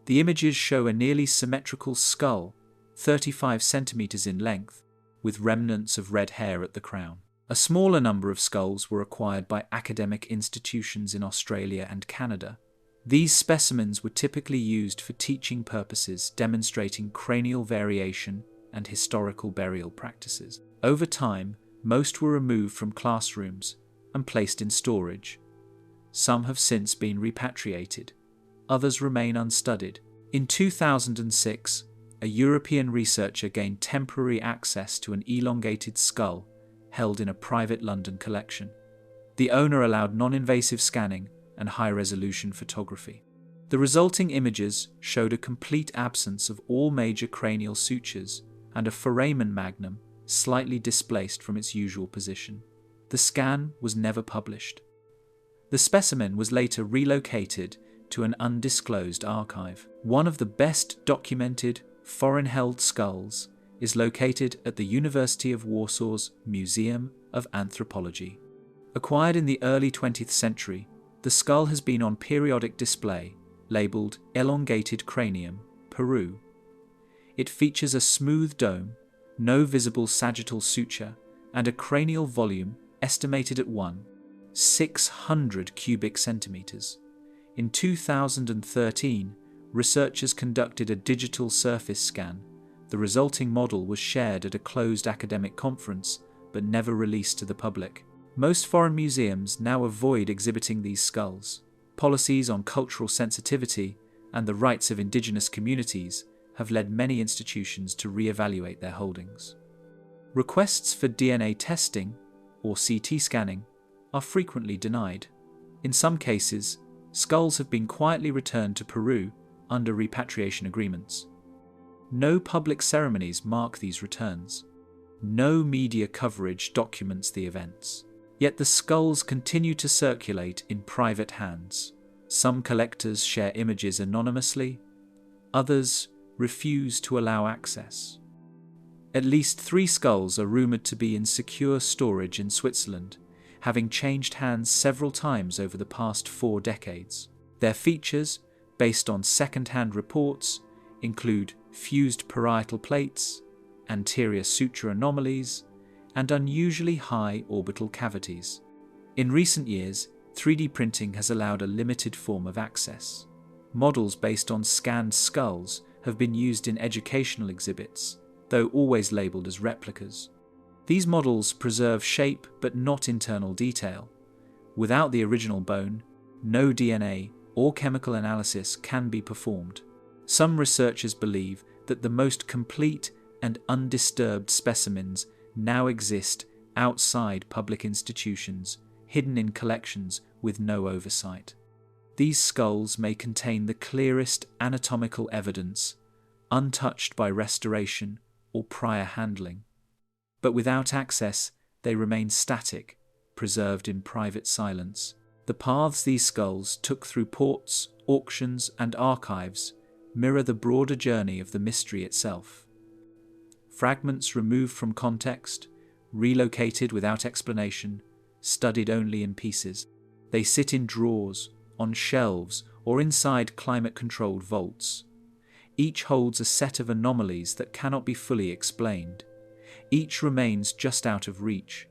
The images show a nearly symmetrical skull, 35 centimeters in length, with remnants of red hair at the crown. A smaller number of skulls were acquired by academic institutions in Australia and Canada. These specimens were typically used for teaching purposes, demonstrating cranial variation and historical burial practices. Over time, most were removed from classrooms and placed in storage. Some have since been repatriated. Others remain unstudied. In 2006, a European researcher gained temporary access to an elongated skull held in a private London collection. The owner allowed non-invasive scanning and high-resolution photography. The resulting images showed a complete absence of all major cranial sutures and a foramen magnum slightly displaced from its usual position. The scan was never published. The specimen was later relocated to an undisclosed archive. One of the best documented foreign-held skulls is located at the University of Warsaw's Museum of Anthropology. Acquired in the early 20th century, the skull has been on periodic display, labelled Elongated Cranium, Peru. It features a smooth dome, no visible sagittal suture, and a cranial volume estimated at 600 cubic centimeters. In 2013, researchers conducted a digital surface scan. The resulting model was shared at a closed academic conference, but never released to the public. Most foreign museums now avoid exhibiting these skulls. Policies on cultural sensitivity and the rights of indigenous communities have led many institutions to re-evaluate their holdings. Requests for DNA testing, or CT scanning, are frequently denied. In some cases, skulls have been quietly returned to Peru under repatriation agreements. No public ceremonies mark these returns. No media coverage documents the events. Yet the skulls continue to circulate in private hands. Some collectors share images anonymously, others refuse to allow access. At least 3 skulls are rumoured to be in secure storage in Switzerland, having changed hands several times over the past 4 decades. Their features, based on second-hand reports, include fused parietal plates, anterior suture anomalies, and unusually high orbital cavities. In recent years, 3D printing has allowed a limited form of access. Models based on scanned skulls have been used in educational exhibits, though always labelled as replicas. These models preserve shape but not internal detail. Without the original bone, no DNA or chemical analysis can be performed. Some researchers believe that the most complete and undisturbed specimens now exist outside public institutions, hidden in collections with no oversight. These skulls may contain the clearest anatomical evidence, untouched by restoration or prior handling. But without access, they remain static, preserved in private silence. The paths these skulls took through ports, auctions, and archives mirror the broader journey of the mystery itself. Fragments removed from context, relocated without explanation, studied only in pieces. They sit in drawers, on shelves, or inside climate-controlled vaults. Each holds a set of anomalies that cannot be fully explained. Each remains just out of reach.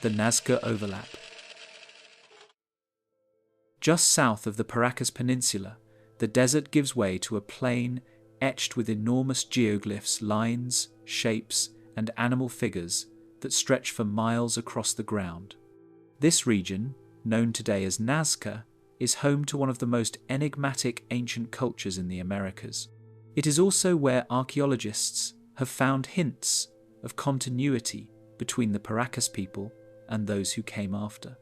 The Nazca Overlap. Just south of the Paracas Peninsula, the desert gives way to a plain etched with enormous geoglyphs, lines, shapes, and animal figures that stretch for miles across the ground. This region, known today as Nazca, is home to one of the most enigmatic ancient cultures in the Americas. It is also where archaeologists have found hints of continuity between the Paracas people and those who came after.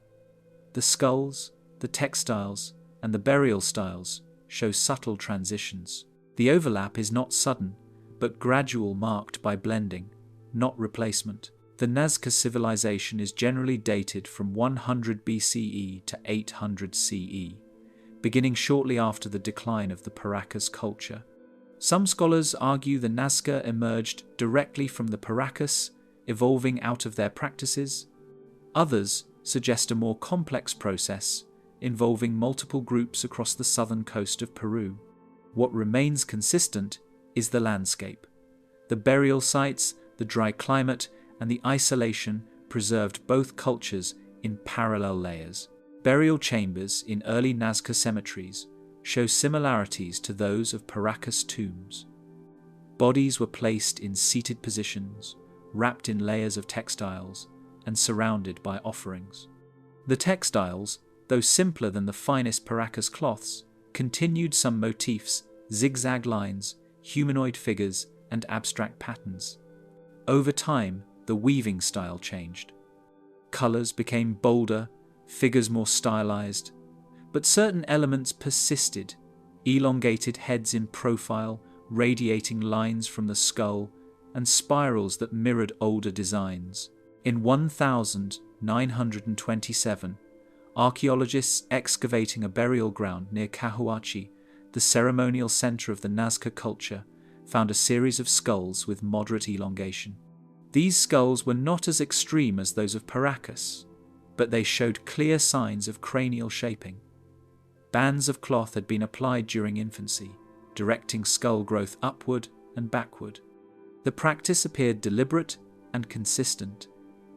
The skulls, the textiles, and the burial styles show subtle transitions. The overlap is not sudden, but gradual, marked by blending, not replacement. The Nazca civilization is generally dated from 100 BCE to 800 CE, beginning shortly after the decline of the Paracas culture. Some scholars argue the Nazca emerged directly from the Paracas, evolving out of their practices. Others suggest a more complex process involving multiple groups across the southern coast of Peru. What remains consistent is the landscape. The burial sites, the dry climate, and the isolation preserved both cultures in parallel layers. Burial chambers in early Nazca cemeteries show similarities to those of Paracas tombs. Bodies were placed in seated positions, wrapped in layers of textiles, and surrounded by offerings. The textiles, though simpler than the finest Paracas cloths, continued some motifs, zigzag lines, humanoid figures, and abstract patterns. Over time, the weaving style changed. Colours became bolder, figures more stylized, but certain elements persisted: elongated heads in profile, radiating lines from the skull, and spirals that mirrored older designs. In 1927, archaeologists excavating a burial ground near Cahuachi, the ceremonial center of the Nazca culture, found a series of skulls with moderate elongation. These skulls were not as extreme as those of Paracas, but they showed clear signs of cranial shaping. Bands of cloth had been applied during infancy, directing skull growth upward and backward. The practice appeared deliberate and consistent.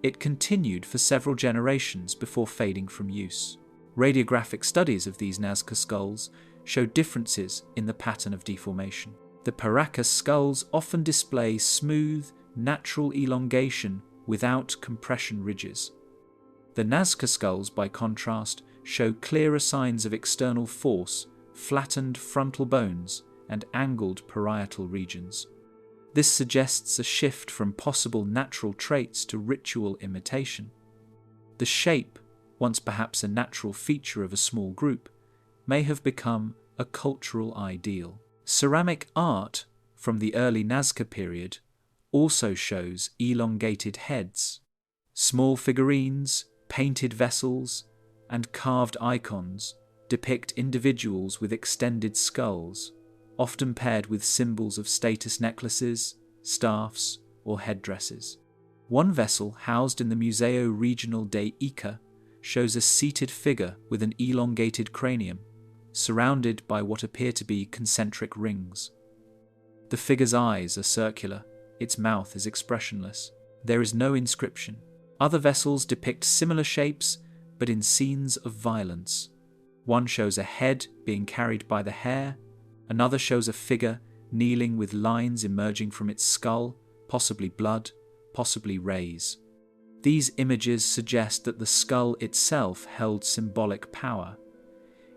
It continued for several generations before fading from use. Radiographic studies of these Nazca skulls show differences in the pattern of deformation. The Paracas skulls often display smooth, natural elongation without compression ridges. The Nazca skulls, by contrast, show clearer signs of external force, flattened frontal bones, and angled parietal regions. This suggests a shift from possible natural traits to ritual imitation. The shape, once perhaps a natural feature of a small group, may have become a cultural ideal. Ceramic art from the early Nazca period also shows elongated heads. Small figurines, painted vessels, and carved icons depict individuals with extended skulls, often paired with symbols of status necklaces, staffs, or headdresses. One vessel housed in the Museo Regional de Ica shows a seated figure with an elongated cranium, surrounded by what appear to be concentric rings. The figure's eyes are circular, its mouth is expressionless. There is no inscription. Other vessels depict similar shapes, but in scenes of violence. One shows a head being carried by the hair, another shows a figure kneeling with lines emerging from its skull, possibly blood, possibly rays. These images suggest that the skull itself held symbolic power.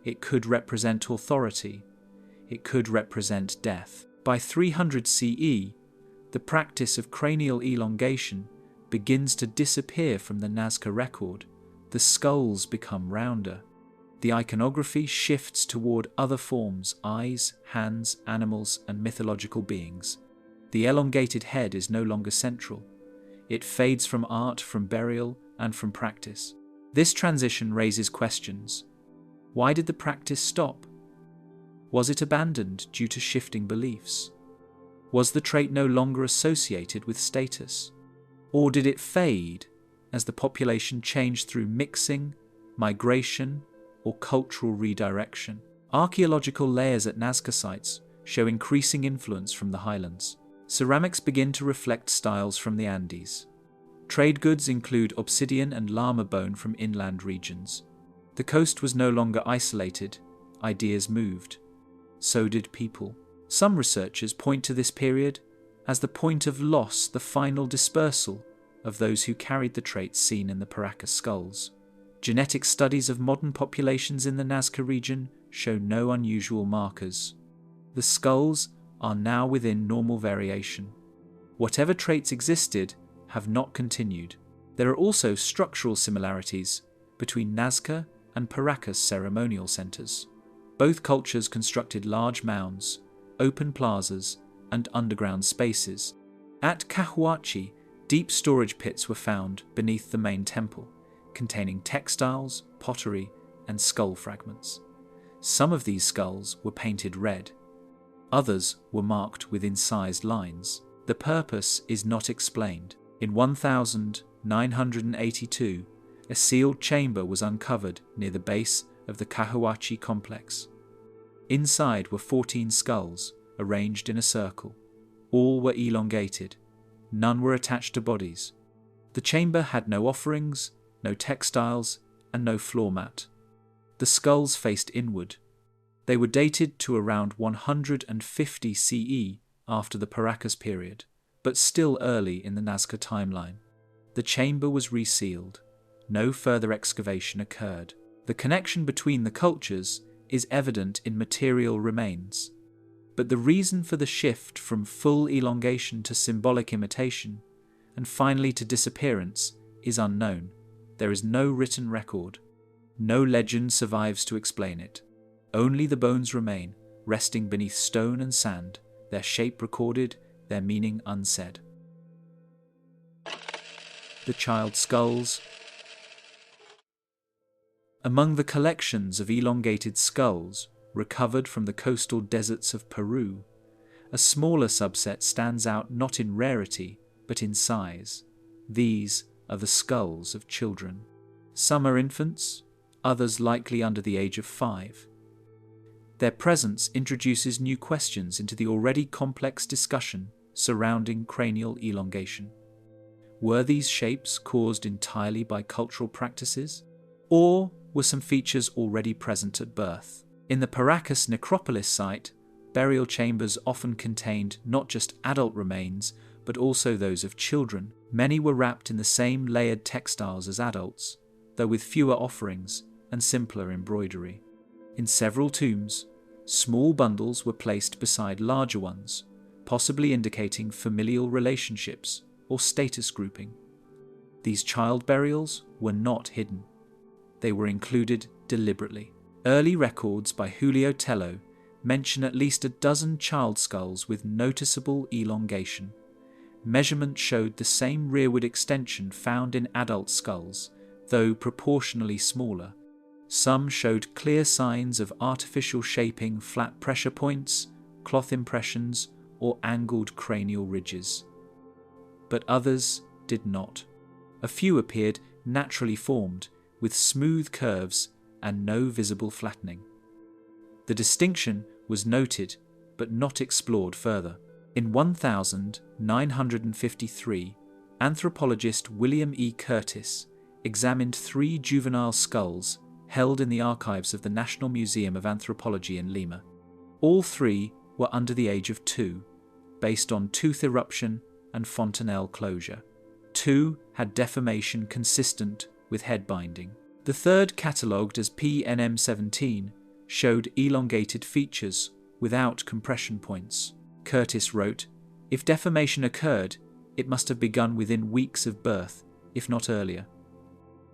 It could represent authority. It could represent death. By 300 CE, the practice of cranial elongation begins to disappear from the Nazca record. The skulls become rounder. The iconography shifts toward other forms: eyes, hands, animals, and mythological beings. The elongated head is no longer central. It fades from art, from burial, and from practice. This transition raises questions. Why did the practice stop? Was it abandoned due to shifting beliefs? Was the trait no longer associated with status? Or did it fade as the population changed through mixing, migration, or cultural redirection? Archaeological layers at Nazca sites show increasing influence from the highlands. Ceramics begin to reflect styles from the Andes. Trade goods include obsidian and llama bone from inland regions. The coast was no longer isolated. Ideas moved. So did people. Some researchers point to this period as the point of loss, the final dispersal of those who carried the traits seen in the Paracas skulls. Genetic studies of modern populations in the Nazca region show no unusual markers. The skulls are now within normal variation. Whatever traits existed have not continued. There are also structural similarities between Nazca and Paracas ceremonial centers. Both cultures constructed large mounds, open plazas, and underground spaces. At Cahuachi, deep storage pits were found beneath the main temple, containing textiles, pottery, and skull fragments. Some of these skulls were painted red. Others were marked with incised lines. The purpose is not explained. In 1982, a sealed chamber was uncovered near the base of the Cahuachi complex. Inside were 14 skulls, arranged in a circle. All were elongated. None were attached to bodies. The chamber had no offerings, no textiles, and no floor mat. The skulls faced inward. They were dated to around 150 CE after the Paracas period, but still early in the Nazca timeline. The chamber was resealed. No further excavation occurred. The connection between the cultures is evident in material remains. But the reason for the shift from full elongation to symbolic imitation, and finally to disappearance, is unknown. There is no written record. No legend survives to explain it. Only the bones remain, resting beneath stone and sand, their shape recorded, their meaning unsaid. The child skulls. Among the collections of elongated skulls recovered from the coastal deserts of Peru, a smaller subset stands out not in rarity, but in size. These are the skulls of children. Some are infants, others likely under the age of 5. Their presence introduces new questions into the already complex discussion surrounding cranial elongation. Were these shapes caused entirely by cultural practices? Or were some features already present at birth? In the Paracas necropolis site, burial chambers often contained not just adult remains, but also those of children. Many were wrapped in the same layered textiles as adults, though with fewer offerings and simpler embroidery. In several tombs, small bundles were placed beside larger ones, possibly indicating familial relationships or status grouping. These child burials were not hidden. They were included deliberately. Early records by Julio Tello mention at least a dozen child skulls with noticeable elongation. Measurement showed the same rearward extension found in adult skulls, though proportionally smaller. Some showed clear signs of artificial shaping, flat pressure points, cloth impressions, or angled cranial ridges. But others did not. A few appeared naturally formed, with smooth curves and no visible flattening. The distinction was noted, but not explored further. In 1953, anthropologist William E. Curtis examined 3 juvenile skulls held in the archives of the National Museum of Anthropology in Lima. All 3 were under the age of 2, based on tooth eruption and fontanelle closure. 2 had deformation consistent with head binding. The third, catalogued as PNM17, showed elongated features without compression points. Curtis wrote, "If deformation occurred, it must have begun within weeks of birth, if not earlier."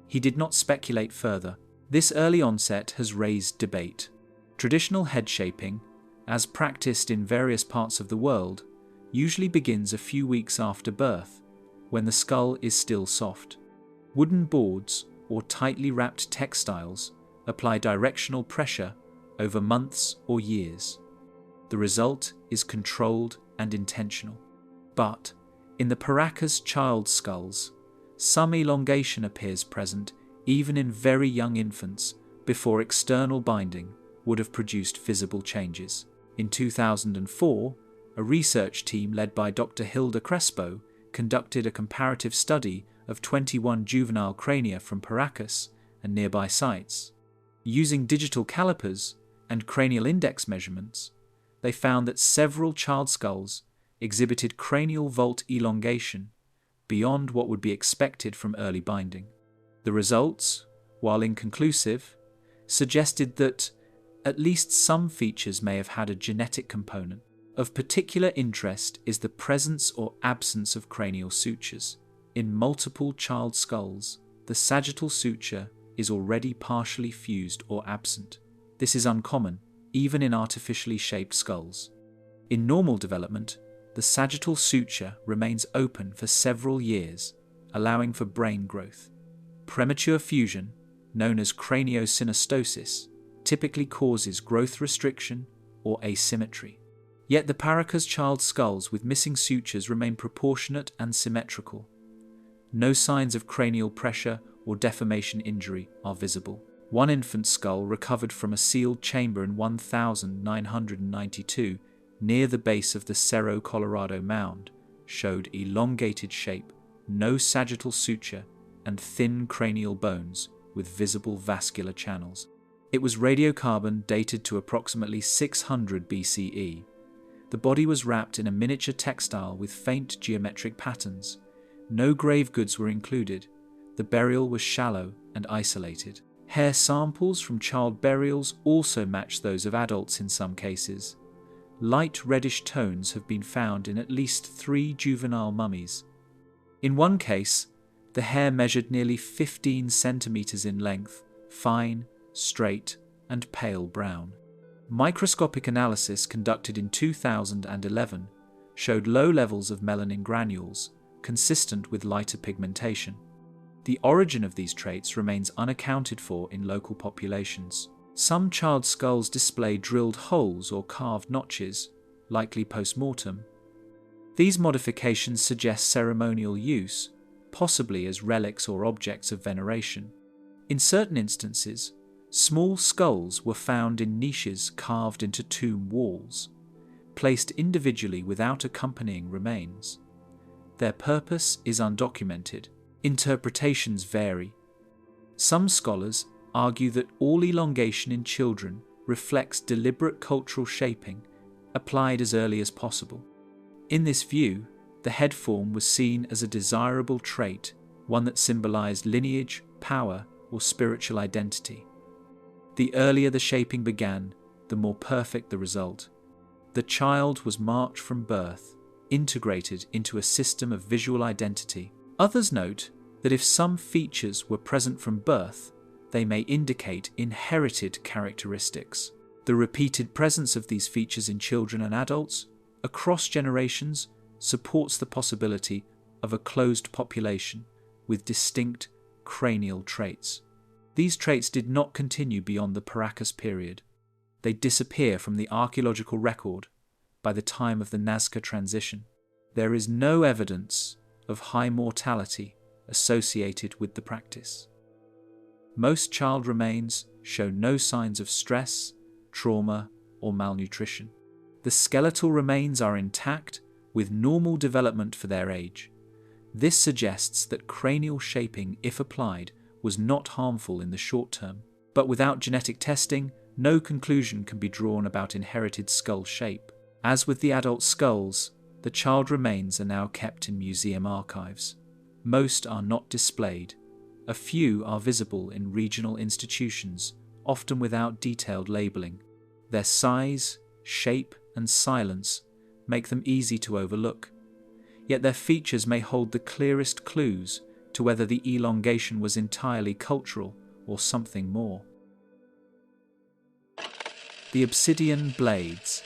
He did not speculate further. This early onset has raised debate. Traditional head shaping, as practiced in various parts of the world, usually begins a few weeks after birth, when the skull is still soft. Wooden boards or tightly wrapped textiles apply directional pressure over months or years. The result is controlled and intentional. But in the Paracas child skulls, some elongation appears present even in very young infants before external binding would have produced visible changes. In 2004, a research team led by Dr. Hilda Crespo conducted a comparative study of 21 juvenile crania from Paracas and nearby sites. Using digital calipers and cranial index measurements, they found that several child skulls exhibited cranial vault elongation beyond what would be expected from early binding. The results, while inconclusive, suggested that at least some features may have had a genetic component. Of particular interest is the presence or absence of cranial sutures. In multiple child skulls, the sagittal suture is already partially fused or absent. This is uncommon, even in artificially shaped skulls. In normal development, the sagittal suture remains open for several years, allowing for brain growth. Premature fusion, known as craniosynostosis, typically causes growth restriction or asymmetry. Yet the Paracas child skulls with missing sutures remain proportionate and symmetrical. No signs of cranial pressure or deformation injury are visible. One infant skull recovered from a sealed chamber in 1992 near the base of the Cerro Colorado mound showed elongated shape, no sagittal suture, and thin cranial bones with visible vascular channels. It was radiocarbon dated to approximately 600 BCE. The body was wrapped in a miniature textile with faint geometric patterns. No grave goods were included. The burial was shallow and isolated. Hair samples from child burials also match those of adults in some cases. Light reddish tones have been found in at least 3 juvenile mummies. In one case, the hair measured nearly 15 centimeters in length, fine, straight, and pale brown. Microscopic analysis conducted in 2011 showed low levels of melanin granules, consistent with lighter pigmentation. The origin of these traits remains unaccounted for in local populations. Some child skulls display drilled holes or carved notches, likely post-mortem. These modifications suggest ceremonial use, possibly as relics or objects of veneration. In certain instances, small skulls were found in niches carved into tomb walls, placed individually without accompanying remains. Their purpose is undocumented. Interpretations vary. Some scholars argue that all elongation in children reflects deliberate cultural shaping applied as early as possible. In this view, the head form was seen as a desirable trait, one that symbolized lineage, power, or spiritual identity. The earlier the shaping began, the more perfect the result. The child was marked from birth, integrated into a system of visual identity. Others note that if some features were present from birth, they may indicate inherited characteristics. The repeated presence of these features in children and adults across generations supports the possibility of a closed population with distinct cranial traits. These traits did not continue beyond the Paracas period. They disappear from the archaeological record by the time of the Nazca transition. There is no evidence of high mortality associated with the practice. Most child remains show no signs of stress, trauma, or malnutrition. The skeletal remains are intact with normal development for their age. This suggests that cranial shaping, if applied, was not harmful in the short term. But without genetic testing, no conclusion can be drawn about inherited skull shape. As with the adult skulls, The child remains are now kept in museum archives. Most are not displayed. A few are visible in regional institutions, often without detailed labeling. Their size, shape, and silence make them easy to overlook. Yet their features may hold the clearest clues to whether the elongation was entirely cultural or something more. The obsidian blades.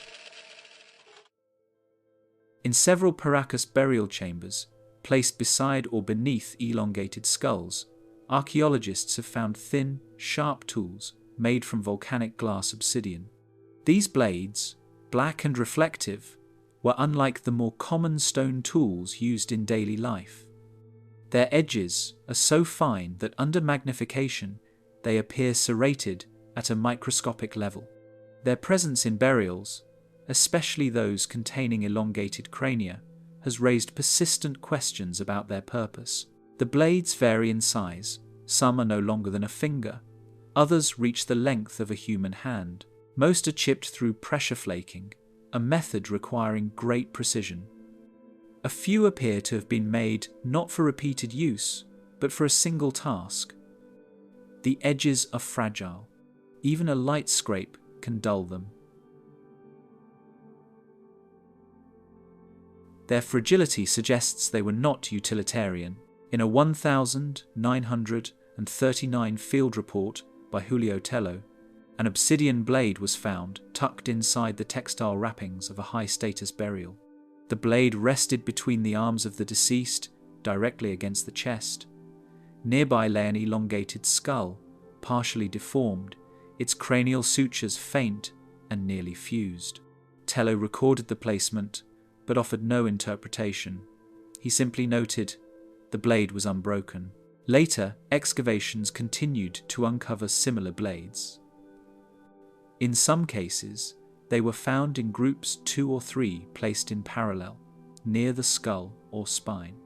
In several Paracas burial chambers, placed beside or beneath elongated skulls, archaeologists have found thin, sharp tools made from volcanic glass obsidian. These blades, black and reflective, were unlike the more common stone tools used in daily life. Their edges are so fine that under magnification they appear serrated at a microscopic level. Their presence in burials, especially those containing elongated crania, has raised persistent questions about their purpose. The blades vary in size. Some are no longer than a finger. Others reach the length of a human hand. Most are chipped through pressure flaking, a method requiring great precision. A few appear to have been made not for repeated use, but for a single task. The edges are fragile. Even a light scrape can dull them. Their fragility suggests they were not utilitarian. In a 1939 field report by Julio Tello, an obsidian blade was found tucked inside the textile wrappings of a high-status burial. The blade rested between the arms of the deceased, directly against the chest. Nearby lay an elongated skull, partially deformed, its cranial sutures faint and nearly fused. Tello recorded the placement, but offered no interpretation. He simply noted the blade was unbroken. Later, excavations continued to uncover similar blades. In some cases, they were found in groups 2 or 3 placed in parallel, near the skull or spine.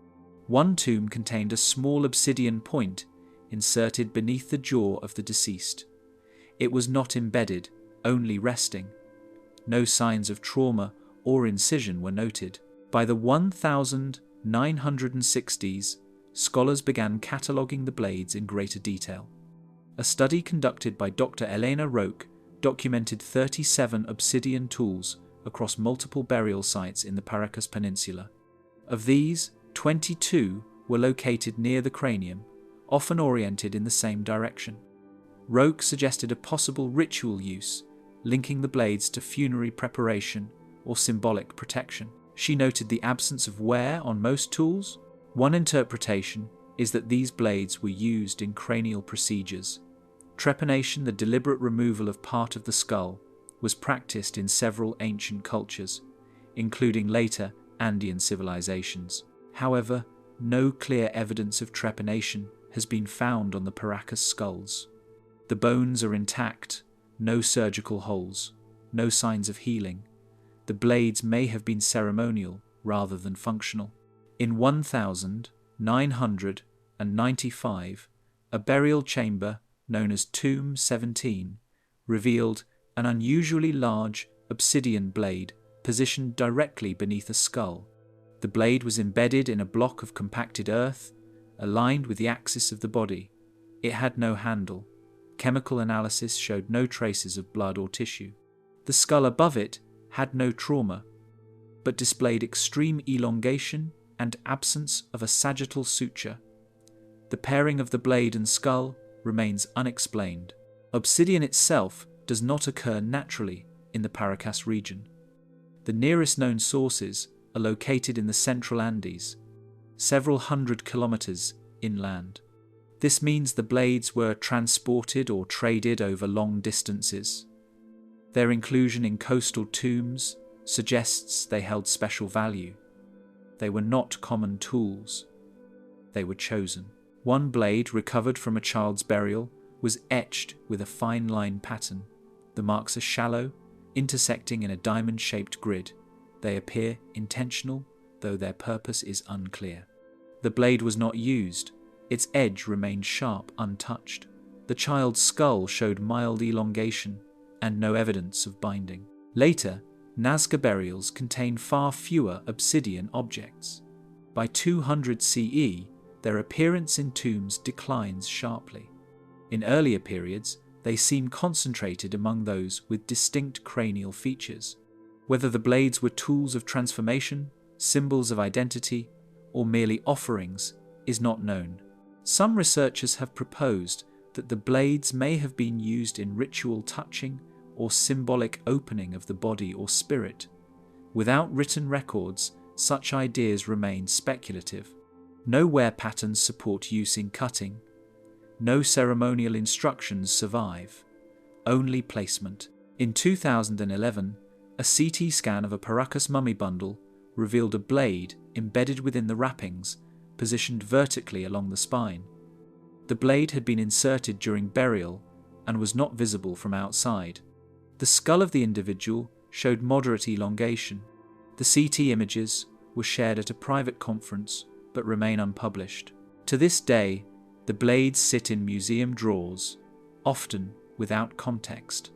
One tomb contained a small obsidian point inserted beneath the jaw of the deceased. It was not embedded, only resting. No signs of trauma or incision were noted. By the 1960s, scholars began cataloguing the blades in greater detail. A study conducted by Dr. Elena Roque documented 37 obsidian tools across multiple burial sites in the Paracas Peninsula. Of these, 22 were located near the cranium, often oriented in the same direction. Roque suggested a possible ritual use, linking the blades to funerary preparation or symbolic protection. She noted the absence of wear on most tools. One interpretation is that these blades were used in cranial procedures. Trepanation, the deliberate removal of part of the skull, was practiced in several ancient cultures, including later Andean civilizations. However, no clear evidence of trepanation has been found on the Paracas skulls. The bones are intact, no surgical holes, no signs of healing. The blades may have been ceremonial rather than functional. In 1995, a burial chamber known as Tomb 17 revealed an unusually large obsidian blade positioned directly beneath a skull. The blade was embedded in a block of compacted earth, aligned with the axis of the body. It had no handle. Chemical analysis showed no traces of blood or tissue. The skull above it had no trauma, but displayed extreme elongation and absence of a sagittal suture. The pairing of the blade and skull remains unexplained. Obsidian itself does not occur naturally in the Paracas region. The nearest known sources are located in the central Andes, several hundred kilometers inland. This means the blades were transported or traded over long distances. Their inclusion in coastal tombs suggests they held special value. They were not common tools. They were chosen. One blade recovered from a child's burial was etched with a fine line pattern. The marks are shallow, intersecting in a diamond-shaped grid. They appear intentional, though their purpose is unclear. The blade was not used. Its edge remained sharp, untouched. The child's skull showed mild elongation and no evidence of binding. Later, Nazca burials contain far fewer obsidian objects. By 200 CE, their appearance in tombs declines sharply. In earlier periods, they seem concentrated among those with distinct cranial features. Whether the blades were tools of transformation, symbols of identity, or merely offerings is not known. Some researchers have proposed that the blades may have been used in ritual touching or symbolic opening of the body or spirit. Without written records, such ideas remain speculative. No wear patterns support use in cutting. No ceremonial instructions survive. Only placement. In 2011, a CT scan of a Paracas mummy bundle revealed a blade embedded within the wrappings, positioned vertically along the spine. The blade had been inserted during burial and was not visible from outside. The skull of the individual showed moderate elongation. The CT images were shared at a private conference but remain unpublished. To this day, the blades sit in museum drawers, often without context.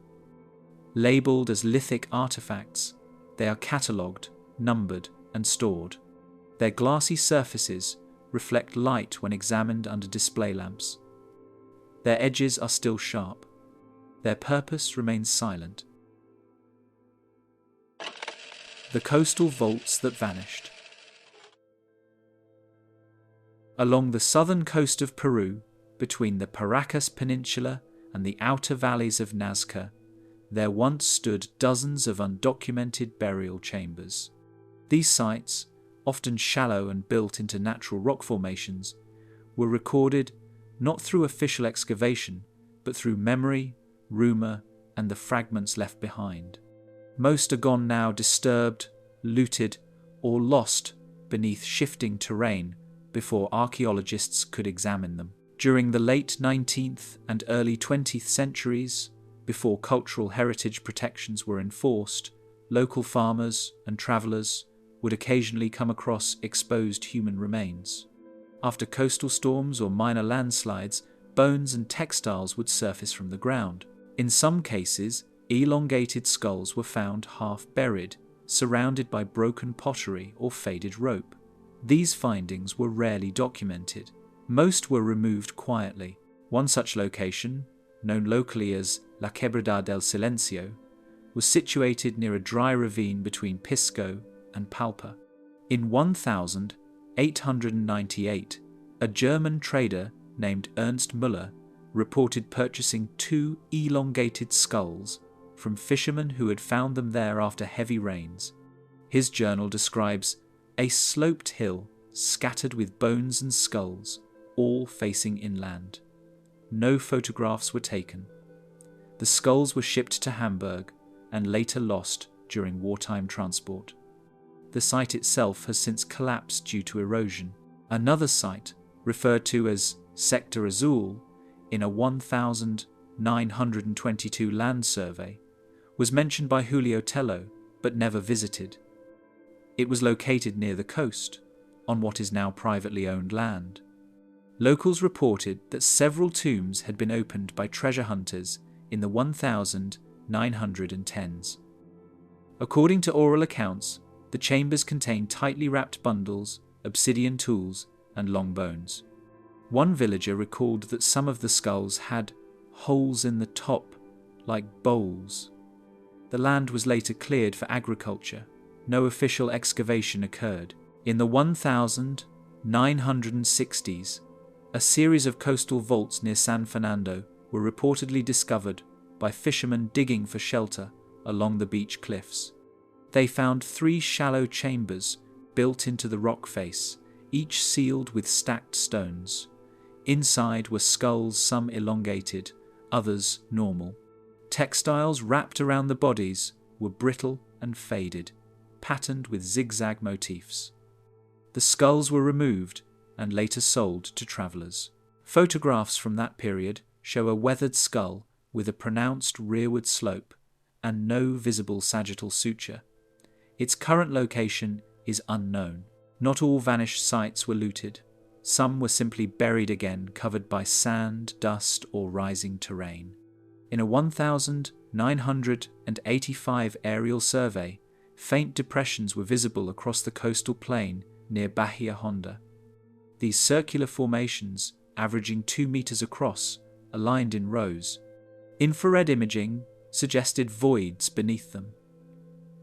Labelled as lithic artifacts, they are catalogued, numbered, and stored. Their glassy surfaces reflect light when examined under display lamps. Their edges are still sharp. Their purpose remains silent. The coastal vaults that vanished. Along the southern coast of Peru, between the Paracas Peninsula and the outer valleys of Nazca, there once stood dozens of undocumented burial chambers. These sites, often shallow and built into natural rock formations, were recorded not through official excavation, but through memory, rumour, and the fragments left behind. Most are gone now, disturbed, looted, or lost beneath shifting terrain before archaeologists could examine them. During the late 19th and early 20th centuries, before cultural heritage protections were enforced, local farmers and travellers would occasionally come across exposed human remains. After coastal storms or minor landslides, bones and textiles would surface from the ground. In some cases, elongated skulls were found half buried, surrounded by broken pottery or faded rope. These findings were rarely documented. Most were removed quietly. One such location, known locally as La Quebrada del Silencio, was situated near a dry ravine between Pisco and Palpa. In 1898, a German trader named Ernst Müller reported purchasing 2 elongated skulls from fishermen who had found them there after heavy rains. His journal describes a sloped hill scattered with bones and skulls, all facing inland. No photographs were taken. The skulls were shipped to Hamburg and later lost during wartime transport. The site itself has since collapsed due to erosion. Another site, referred to as Sector Azul in a 1922 land survey, was mentioned by Julio Tello but never visited. It was located near the coast, on what is now privately owned land. Locals reported that several tombs had been opened by treasure hunters in the 1910s. According to oral accounts, the chambers contained tightly wrapped bundles, obsidian tools, and long bones. One villager recalled that some of the skulls had holes in the top, like bowls. The land was later cleared for agriculture. No official excavation occurred. In the 1960s, a series of coastal vaults near San Fernando were reportedly discovered by fishermen digging for shelter along the beach cliffs. They found 3 shallow chambers built into the rock face, each sealed with stacked stones. Inside were skulls, some elongated, others normal. Textiles wrapped around the bodies were brittle and faded, patterned with zigzag motifs. The skulls were removed and later sold to travellers. Photographs from that period show a weathered skull with a pronounced rearward slope and no visible sagittal suture. Its current location is unknown. Not all vanished sites were looted. Some were simply buried again, covered by sand, dust, or rising terrain. In a 1985 aerial survey, faint depressions were visible across the coastal plain near Bahia Honda. These circular formations, averaging 2 meters across, aligned in rows. Infrared imaging suggested voids beneath them.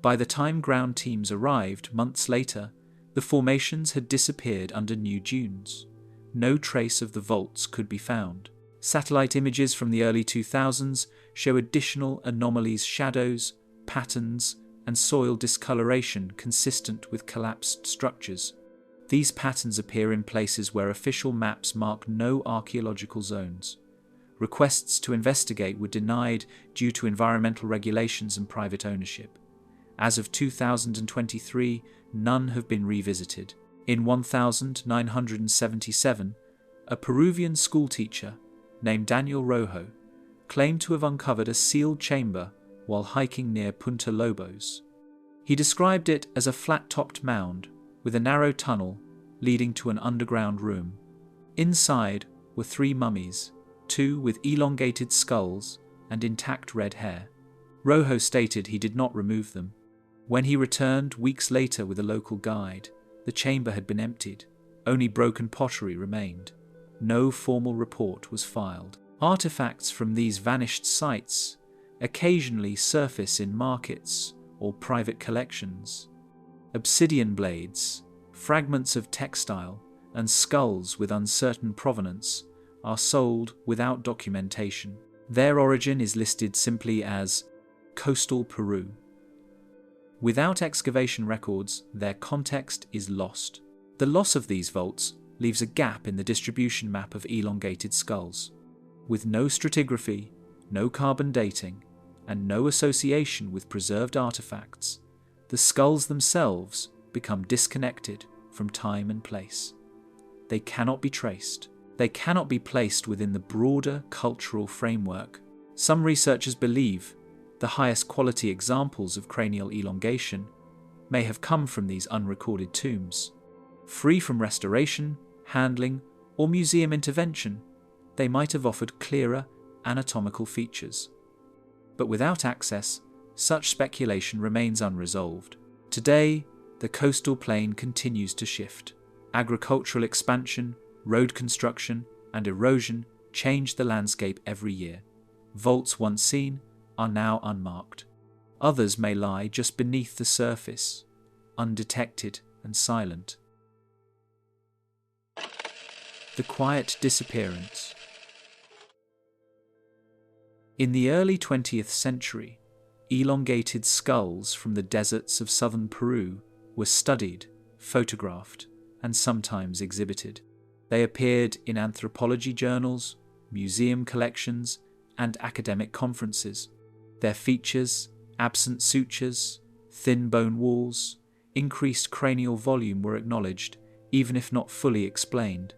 By the time ground teams arrived months later, the formations had disappeared under new dunes. No trace of the vaults could be found. Satellite images from the early 2000s show additional anomalies, shadows, patterns, and soil discoloration consistent with collapsed structures. These patterns appear in places where official maps mark no archaeological zones. Requests to investigate were denied due to environmental regulations and private ownership. As of 2023, none have been revisited. In 1977, a Peruvian schoolteacher named Daniel Rojo claimed to have uncovered a sealed chamber while hiking near Punta Lobos. He described it as a flat-topped mound with a narrow tunnel leading to an underground room. Inside were 3 mummies, 2 with elongated skulls and intact red hair. Rojo stated he did not remove them. When he returned weeks later with a local guide, the chamber had been emptied. Only broken pottery remained. No formal report was filed. Artifacts from these vanished sites occasionally surface in markets or private collections. Obsidian blades, fragments of textile, and skulls with uncertain provenance are sold without documentation. Their origin is listed simply as coastal Peru. Without excavation records, their context is lost. The loss of these vaults leaves a gap in the distribution map of elongated skulls. With no stratigraphy, no carbon dating, and no association with preserved artifacts, the skulls themselves become disconnected from time and place. They cannot be traced. They cannot be placed within the broader cultural framework. Some researchers believe the highest quality examples of cranial elongation may have come from these unrecorded tombs. Free from restoration, handling, or museum intervention, they might have offered clearer anatomical features. But without access, such speculation remains unresolved. Today, the coastal plain continues to shift. Agricultural expansion, road construction, and erosion change the landscape every year. Vaults once seen are now unmarked. Others may lie just beneath the surface, undetected and silent. The quiet disappearance. In the early 20th century, elongated skulls from the deserts of southern Peru were studied, photographed, and sometimes exhibited. They appeared in anthropology journals, museum collections, and academic conferences. Their features, absent sutures, thin bone walls, increased cranial volume were acknowledged, even if not fully explained.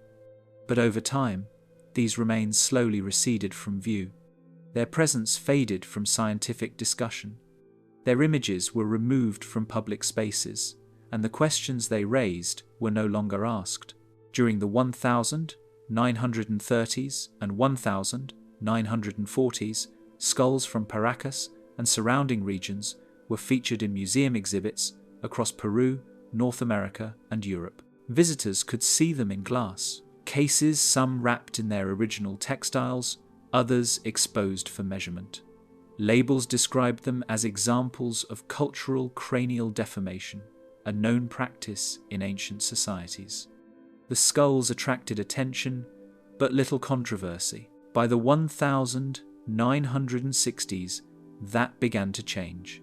But over time, these remains slowly receded from view. Their presence faded from scientific discussion. Their images were removed from public spaces, and the questions they raised were no longer asked. During the 1930s and 1940s, skulls from Paracas and surrounding regions were featured in museum exhibits across Peru, North America, and Europe. Visitors could see them in glass cases, some wrapped in their original textiles, others exposed for measurement. Labels described them as examples of cultural cranial deformation, a known practice in ancient societies. The skulls attracted attention, but little controversy. By the 1960s, that began to change.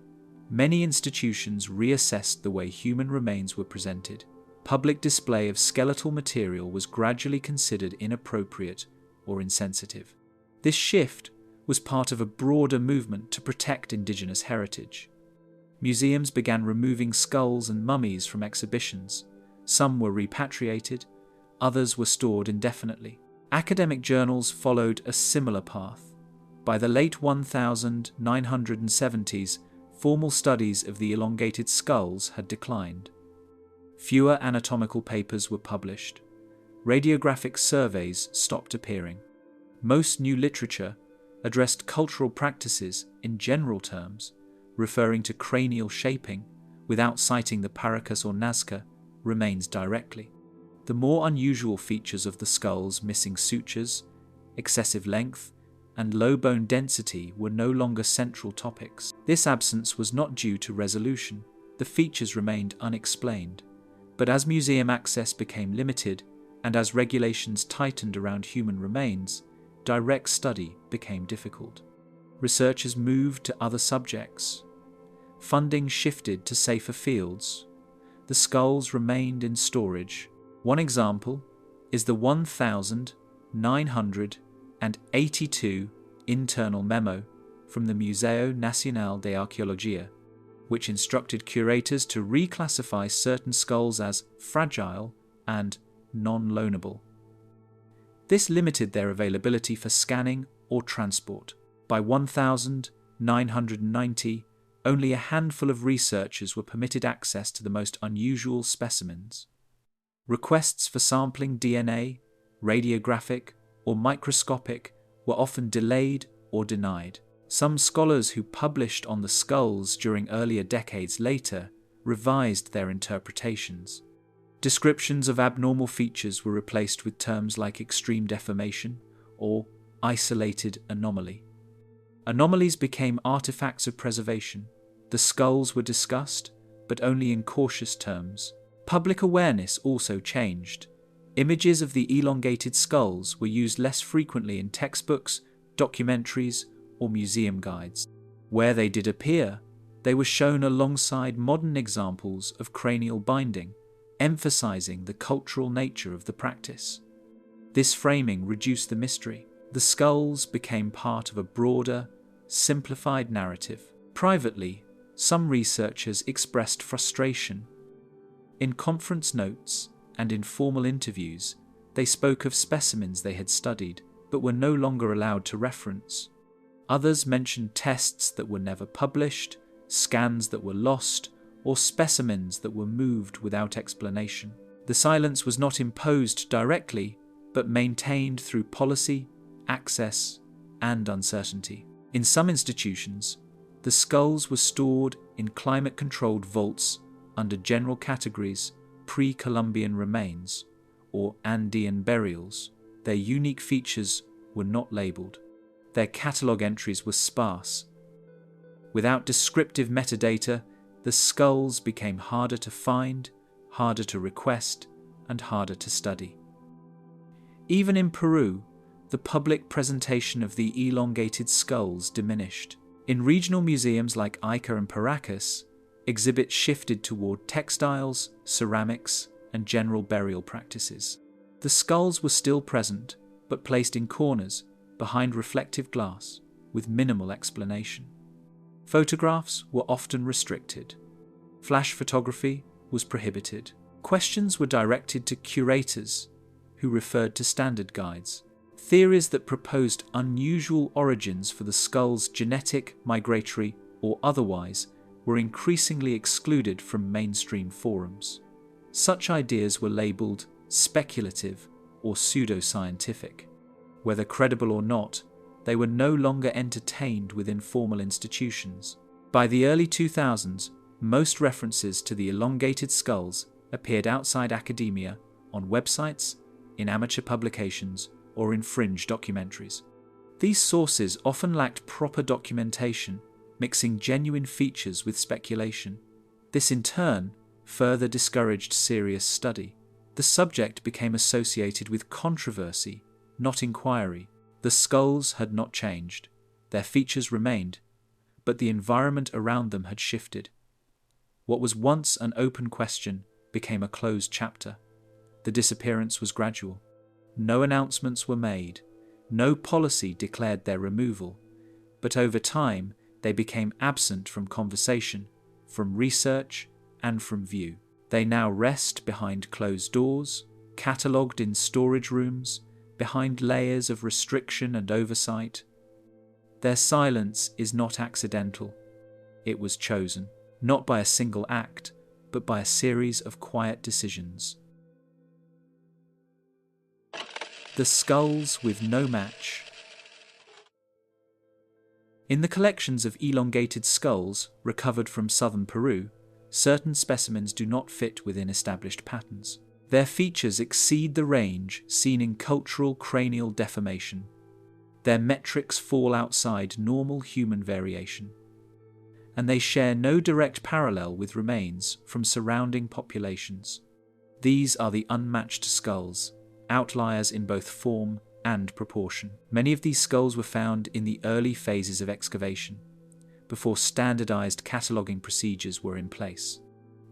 Many institutions reassessed the way human remains were presented. Public display of skeletal material was gradually considered inappropriate or insensitive. This shift was part of a broader movement to protect indigenous heritage. Museums began removing skulls and mummies from exhibitions. Some were repatriated, others were stored indefinitely. Academic journals followed a similar path. By the late 1970s, formal studies of the elongated skulls had declined. Fewer anatomical papers were published. Radiographic surveys stopped appearing. Most new literature addressed cultural practices in general terms, referring to cranial shaping without citing the Paracas or Nazca, remains directly. The more unusual features of the skulls, missing sutures, excessive length, and low bone density, were no longer central topics. This absence was not due to resolution. The features remained unexplained. But as museum access became limited, and as regulations tightened around human remains, direct study became difficult. Researchers moved to other subjects. Funding shifted to safer fields. The skulls remained in storage. One example is the 1982 internal memo from the Museo Nacional de Arqueología, which instructed curators to reclassify certain skulls as fragile and non-loanable. This limited their availability for scanning or transport. By 1990, only a handful of researchers were permitted access to the most unusual specimens. Requests for sampling DNA, radiographic, or microscopic were often delayed or denied. Some scholars who published on the skulls during earlier decades later revised their interpretations. Descriptions of abnormal features were replaced with terms like extreme deformation or isolated anomaly. Anomalies became artifacts of preservation. The skulls were discussed, but only in cautious terms. Public awareness also changed. Images of the elongated skulls were used less frequently in textbooks, documentaries, or museum guides. Where they did appear, they were shown alongside modern examples of cranial binding, emphasizing the cultural nature of the practice. This framing reduced the mystery. The skulls became part of a broader, simplified narrative. Privately, some researchers expressed frustration. In conference notes and informal interviews, they spoke of specimens they had studied but were no longer allowed to reference. Others mentioned tests that were never published, scans that were lost, or specimens that were moved without explanation. The silence was not imposed directly, but maintained through policy, access, and uncertainty. In some institutions, the skulls were stored in climate-controlled vaults under general categories pre-Columbian remains or Andean burials. Their unique features were not labelled. Their catalogue entries were sparse. Without descriptive metadata, the skulls became harder to find, harder to request, and harder to study. Even in Peru, the public presentation of the elongated skulls diminished. In regional museums like Ica and Paracas, exhibits shifted toward textiles, ceramics, and general burial practices. The skulls were still present, but placed in corners, behind reflective glass, with minimal explanation. Photographs were often restricted. Flash photography was prohibited. Questions were directed to curators, who referred to standard guides. Theories that proposed unusual origins for the skull's genetic, migratory, or otherwise were increasingly excluded from mainstream forums. Such ideas were labelled speculative or pseudoscientific. Whether credible or not, they were no longer entertained within formal institutions. By the early 2000s, most references to the elongated skulls appeared outside academia, on websites, in amateur publications, or in fringe documentaries. These sources often lacked proper documentation, mixing genuine features with speculation. This in turn further discouraged serious study. The subject became associated with controversy, not inquiry. The skulls had not changed. Their features remained, but the environment around them had shifted. What was once an open question became a closed chapter. The disappearance was gradual. No announcements were made. No policy declared their removal. But over time, they became absent from conversation, from research, and from view. They now rest behind closed doors, catalogued in storage rooms, behind layers of restriction and oversight. Their silence is not accidental. It was chosen, not by a single act, but by a series of quiet decisions. The skulls with no match. In the collections of elongated skulls recovered from southern Peru, certain specimens do not fit within established patterns. Their features exceed the range seen in cultural cranial deformation. Their metrics fall outside normal human variation, and they share no direct parallel with remains from surrounding populations. These are the unmatched skulls, outliers in both form and proportion. Many of these skulls were found in the early phases of excavation, before standardized cataloguing procedures were in place.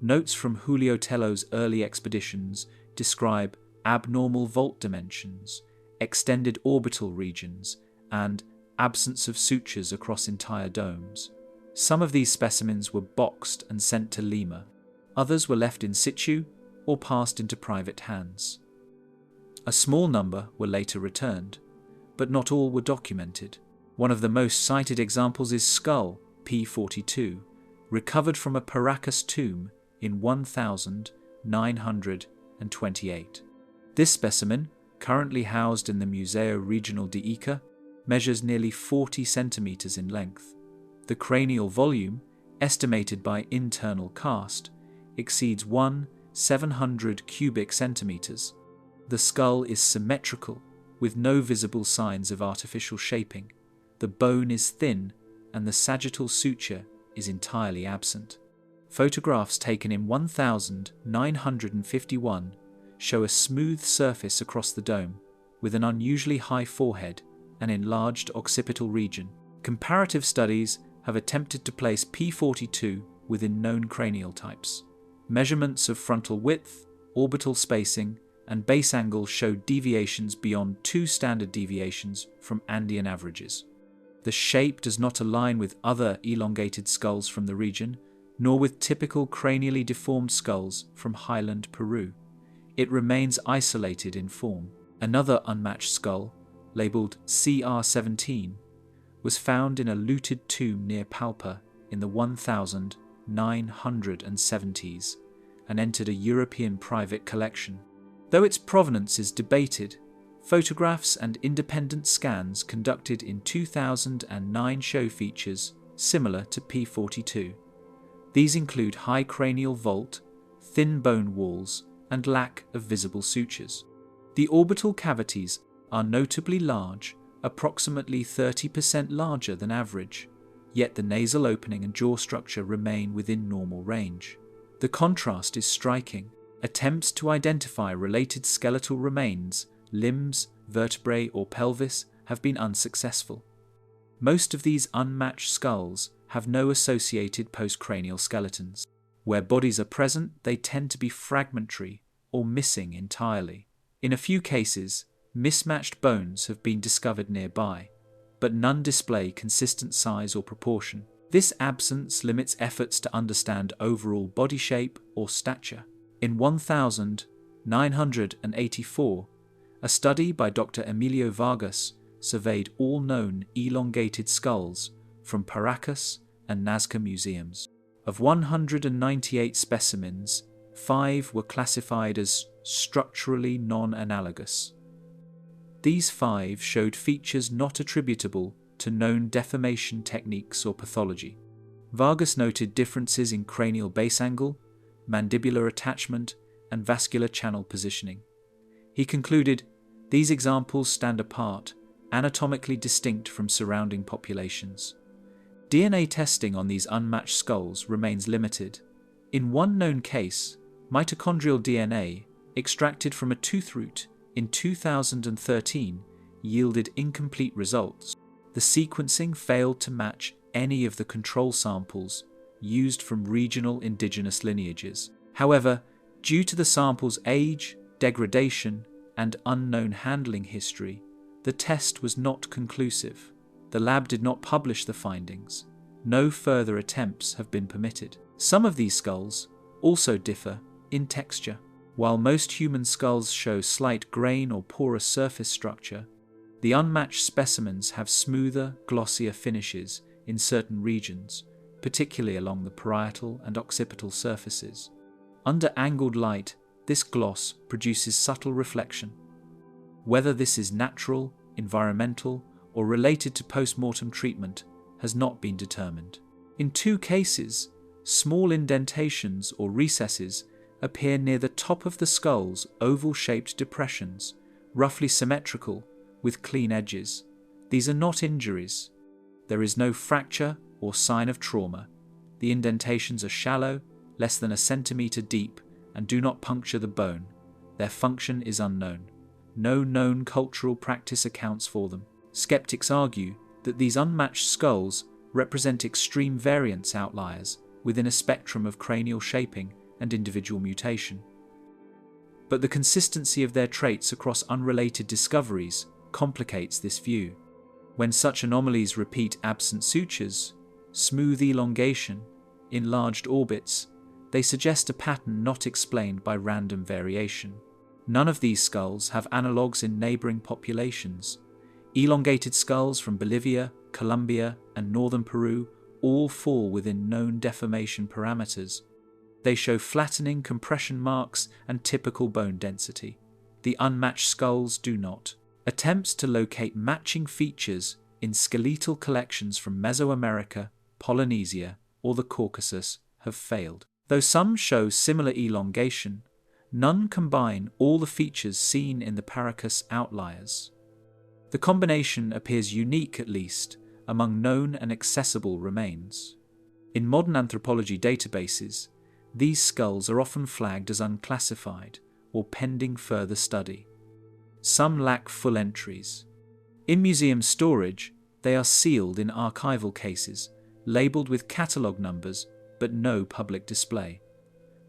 Notes from Julio Tello's early expeditions describe abnormal vault dimensions, extended orbital regions, and absence of sutures across entire domes. Some of these specimens were boxed and sent to Lima. Others were left in situ or passed into private hands. A small number were later returned, but not all were documented. One of the most cited examples is Skull P42, recovered from a Paracas tomb in 1928. This specimen, currently housed in the Museo Regional de Ica, measures nearly 40 centimeters in length. The cranial volume, estimated by internal cast, exceeds 1/700 cubic centimeters. The skull is symmetrical, with no visible signs of artificial shaping. The bone is thin, and the sagittal suture is entirely absent. Photographs taken in 1951 show a smooth surface across the dome, with an unusually high forehead and enlarged occipital region. Comparative studies have attempted to place P42 within known cranial types. Measurements of frontal width, orbital spacing, and base angle show deviations beyond 2 standard deviations from Andean averages. The shape does not align with other elongated skulls from the region, nor with typical cranially deformed skulls from highland Peru. It remains isolated in form. Another unmatched skull, labelled CR17, was found in a looted tomb near Palpa in the 1970s and entered a European private collection. Though its provenance is debated, photographs and independent scans conducted in 2009 show features similar to P42. These include high cranial vault, thin bone walls, and lack of visible sutures. The orbital cavities are notably large, approximately 30% larger than average, yet the nasal opening and jaw structure remain within normal range. The contrast is striking. Attempts to identify related skeletal remains, limbs, vertebrae, or pelvis have been unsuccessful. Most of these unmatched skulls have no associated postcranial skeletons. Where bodies are present, they tend to be fragmentary or missing entirely. In a few cases, mismatched bones have been discovered nearby, but none display consistent size or proportion. This absence limits efforts to understand overall body shape or stature. In 1984, a study by Dr. Emilio Vargas surveyed all known elongated skulls from Paracas and Nazca museums. Of 198 specimens, 5 were classified as structurally non-analogous. These 5 showed features not attributable to known deformation techniques or pathology. Vargas noted differences in cranial base angle, mandibular attachment, and vascular channel positioning. He concluded, these examples stand apart, anatomically distinct from surrounding populations. DNA testing on these unmatched skulls remains limited. In one known case, mitochondrial DNA, extracted from a tooth root in 2013, yielded incomplete results. The sequencing failed to match any of the control samples used from regional indigenous lineages. However, due to the sample's age, degradation, and unknown handling history, the test was not conclusive. The lab did not publish the findings. No further attempts have been permitted. Some of these skulls also differ in texture. While most human skulls show slight grain or porous surface structure, the unmatched specimens have smoother, glossier finishes in certain regions, particularly along the parietal and occipital surfaces. Under angled light, this gloss produces subtle reflection. Whether this is natural, environmental, or related to post-mortem treatment has not been determined. In 2 cases, Small indentations or recesses appear near the top of the skull's oval-shaped depressions, roughly symmetrical, with clean edges. These are not injuries. There is no fracture or sign of trauma. The indentations are shallow, less than a centimetre deep, and do not puncture the bone. Their function is unknown. No known cultural practice accounts for them. Skeptics argue that these unmatched skulls represent extreme variance outliers within a spectrum of cranial shaping and individual mutation. But the consistency of their traits across unrelated discoveries complicates this view. When such anomalies repeat absent sutures, smooth elongation, enlarged orbits, they suggest a pattern not explained by random variation. None of these skulls have analogues in neighboring populations. Elongated skulls from Bolivia, Colombia, and northern Peru all fall within known deformation parameters. They show flattening compression marks and typical bone density. The unmatched skulls do not. Attempts to locate matching features in skeletal collections from Mesoamerica, Polynesia, or the Caucasus have failed. Though some show similar elongation, none combine all the features seen in the Paracas outliers. The combination appears unique, at least, among known and accessible remains. In modern anthropology databases, these skulls are often flagged as unclassified or pending further study. Some lack full entries. In museum storage, they are sealed in archival cases, labelled with catalogue numbers, but no public display.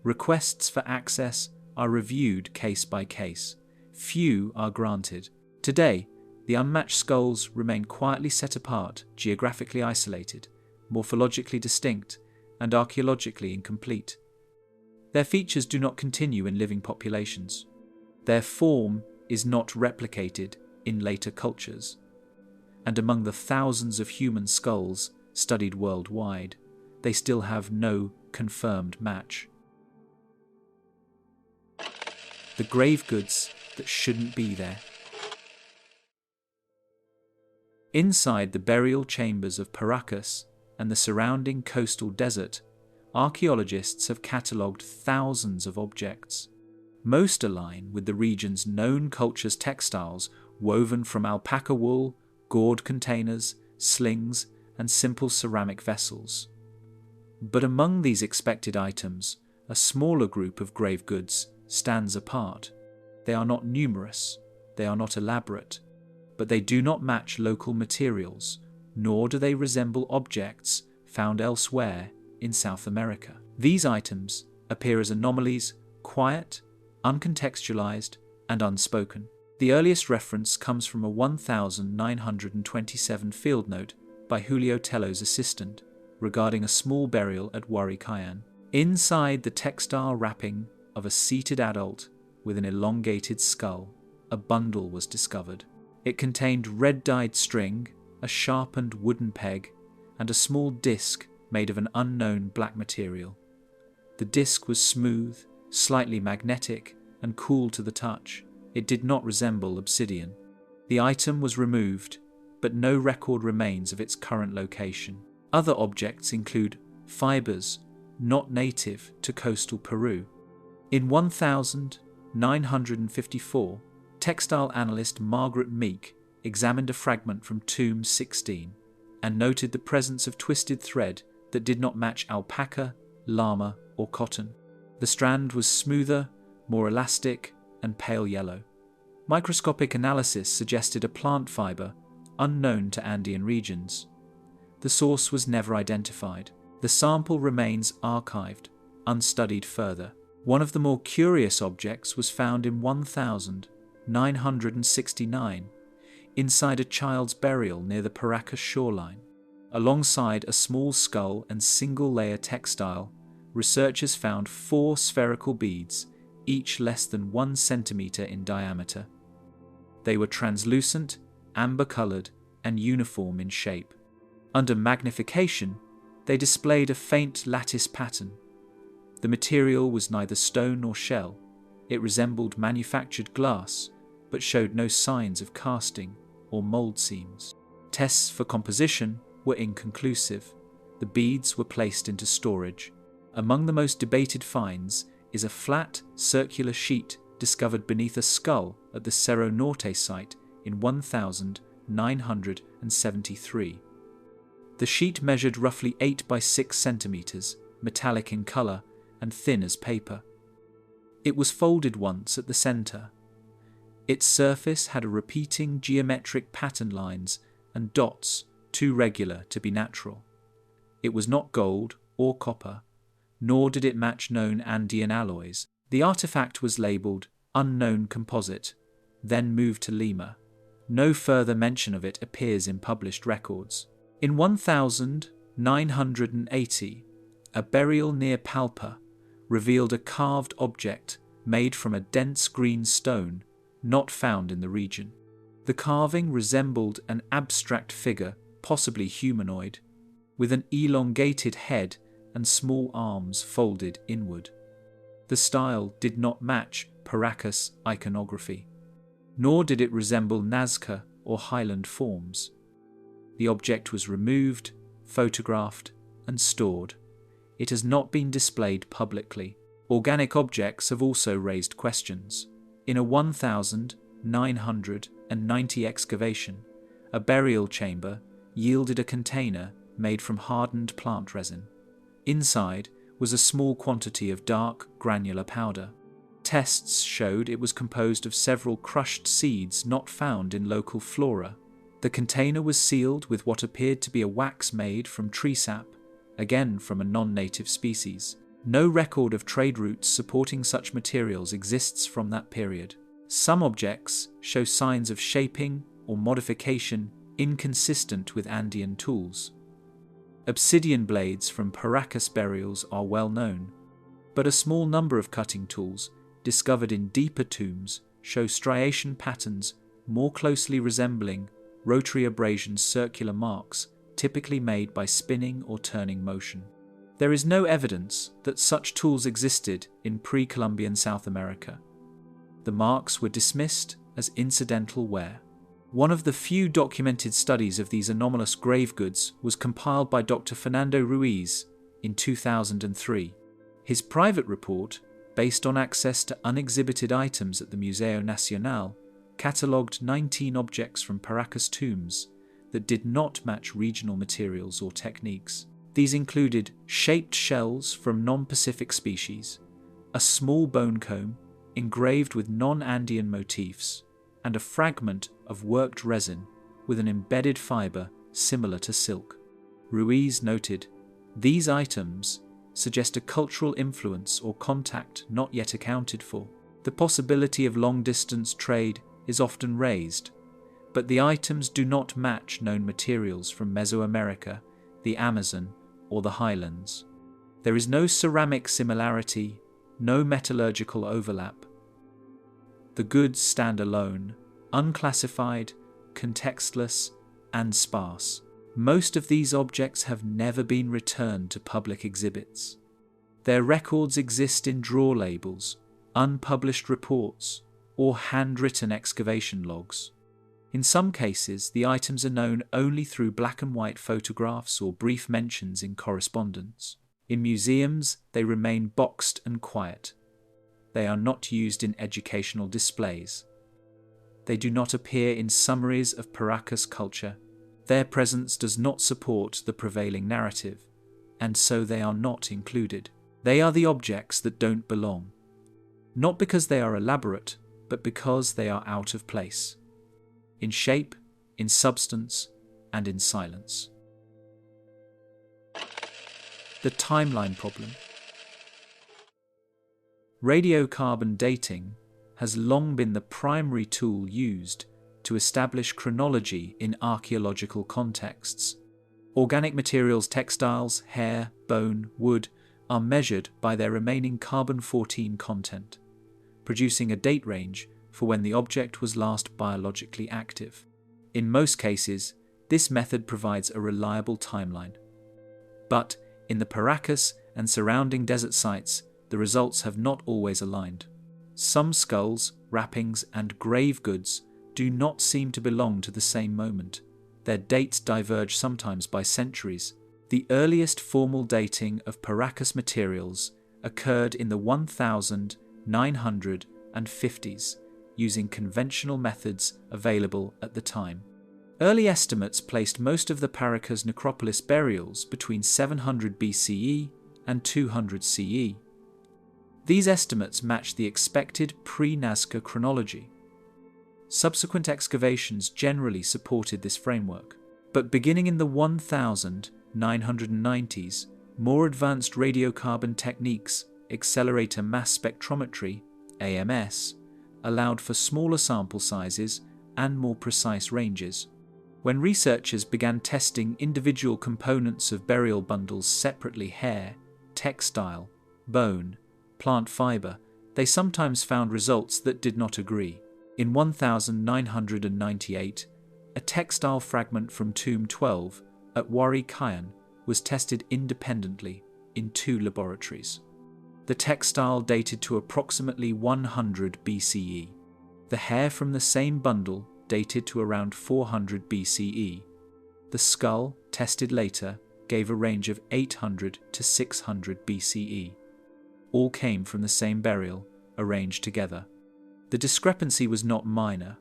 Requests for access are reviewed case by case. Few are granted. Today, the unmatched skulls remain quietly set apart, geographically isolated, morphologically distinct, and archaeologically incomplete. Their features do not continue in living populations. Their form is not replicated in later cultures. And among the thousands of human skulls studied worldwide, they still have no confirmed match. The grave goods that shouldn't be there. Inside the burial chambers of Paracas and the surrounding coastal desert, archaeologists have catalogued thousands of objects. Most align with the region's known culture's textiles woven from alpaca wool, gourd containers, slings, and simple ceramic vessels. But among these expected items, a smaller group of grave goods stands apart. They are not numerous, they are not elaborate, but they do not match local materials, nor do they resemble objects found elsewhere in South America. These items appear as anomalies, quiet, uncontextualized, and unspoken. The earliest reference comes from a 1927 field note by Julio Tello's assistant regarding a small burial at Huaricayan. Inside the textile wrapping of a seated adult with an elongated skull, a bundle was discovered. It contained red-dyed string, a sharpened wooden peg, and a small disc made of an unknown black material. The disc was smooth, slightly magnetic, and cool to the touch. It did not resemble obsidian. The item was removed, but no record remains of its current location. Other objects include fibers not native to coastal Peru. In 1954, textile analyst Margaret Meek examined a fragment from Tomb 16 and noted the presence of twisted thread that did not match alpaca, llama, or cotton. The strand was smoother, more elastic, and pale yellow. Microscopic analysis suggested a plant fiber unknown to Andean regions. The source was never identified. The sample remains archived, unstudied further. One of the more curious objects was found in 1969 inside a child's burial near the Paracas shoreline. Alongside a small skull and single-layer textile, researchers found 4 spherical beads, each less than 1 centimetre in diameter. They were translucent, amber-coloured, and uniform in shape. Under magnification, they displayed a faint lattice pattern. The material was neither stone nor shell. It resembled manufactured glass, but showed no signs of casting or mould seams. Tests for composition were inconclusive. The beads were placed into storage. Among the most debated finds is a flat, circular sheet discovered beneath a skull at the Cerro Norte site in 1973. The sheet measured roughly 8 by 6 centimeters, metallic in color and thin as paper. It was folded once at the center. Its surface had a repeating geometric pattern lines and dots too regular to be natural. It was not gold or copper, nor did it match known Andean alloys. The artifact was labeled unknown composite, then moved to Lima. No further mention of it appears in published records. In 1980, a burial near Palpa revealed a carved object made from a dense green stone not found in the region. The carving resembled an abstract figure, possibly humanoid, with an elongated head and small arms folded inward. The style did not match Paracas iconography, nor did it resemble Nazca or Highland forms. The object was removed, photographed, and stored. It has not been displayed publicly. Organic objects have also raised questions. In a 1990 excavation, a burial chamber yielded a container made from hardened plant resin. Inside was a small quantity of dark, granular powder. Tests showed it was composed of several crushed seeds not found in local flora. The container was sealed with what appeared to be a wax made from tree sap, again from a non-native species. No record of trade routes supporting such materials exists from that period. Some objects show signs of shaping or modification inconsistent with Andean tools. Obsidian blades from Paracas burials are well known, but a small number of cutting tools discovered in deeper tombs show striation patterns more closely resembling rotary abrasions, circular marks typically made by spinning or turning motion. There is no evidence that such tools existed in pre-Columbian South America. The marks were dismissed as incidental wear. One of the few documented studies of these anomalous grave goods was compiled by Dr. Fernando Ruiz in 2003. His private report, based on access to unexhibited items at the Museo Nacional, catalogued 19 objects from Paracas tombs that did not match regional materials or techniques. These included shaped shells from non-Pacific species, a small bone comb engraved with non-Andean motifs, and a fragment of worked resin with an embedded fiber similar to silk. Ruiz noted, "These items suggest a cultural influence or contact not yet accounted for. The possibility of long-distance trade is often raised, but the items do not match known materials from Mesoamerica, the Amazon, or the highlands. There is no ceramic similarity, no metallurgical overlap. The goods stand alone, unclassified, contextless, and sparse. Most of these objects have never been returned to public exhibits. Their records exist in drawer labels, unpublished reports, or handwritten excavation logs. In some cases, the items are known only through black and white photographs or brief mentions in correspondence. In museums, they remain boxed and quiet. They are not used in educational displays. They do not appear in summaries of Paracas culture. Their presence does not support the prevailing narrative, and so they are not included. They are the objects that don't belong. Not because they are elaborate, but because they are out of place. In shape, in substance, and in silence." The timeline problem. Radiocarbon dating has long been the primary tool used to establish chronology in archaeological contexts. Organic materials, textiles, hair, bone, wood are measured by their remaining carbon-14 content, producing a date range for when the object was last biologically active. In most cases, this method provides a reliable timeline. But in the Paracas and surrounding desert sites, the results have not always aligned. Some skulls, wrappings, and grave goods do not seem to belong to the same moment. Their dates diverge sometimes by centuries. The earliest formal dating of Paracas materials occurred in the 1950s using conventional methods available at the time. Early estimates placed most of the Paracas necropolis burials between 700 BCE and 200 CE. These estimates match the expected pre-Nazca chronology. Subsequent excavations generally supported this framework, but beginning in the 1990s, more advanced radiocarbon techniques, accelerator mass spectrometry, AMS, allowed for smaller sample sizes and more precise ranges. When researchers began testing individual components of burial bundles separately, hair, textile, bone, plant fiber, they sometimes found results that did not agree. In 1998, a textile fragment from Tomb 12 at Wari Kayan was tested independently in 2 laboratories. The textile dated to approximately 100 BCE. The hair from the same bundle dated to around 400 BCE. The skull, tested later, gave a range of 800 to 600 BCE. All came from the same burial, arranged together. The discrepancy was not minor.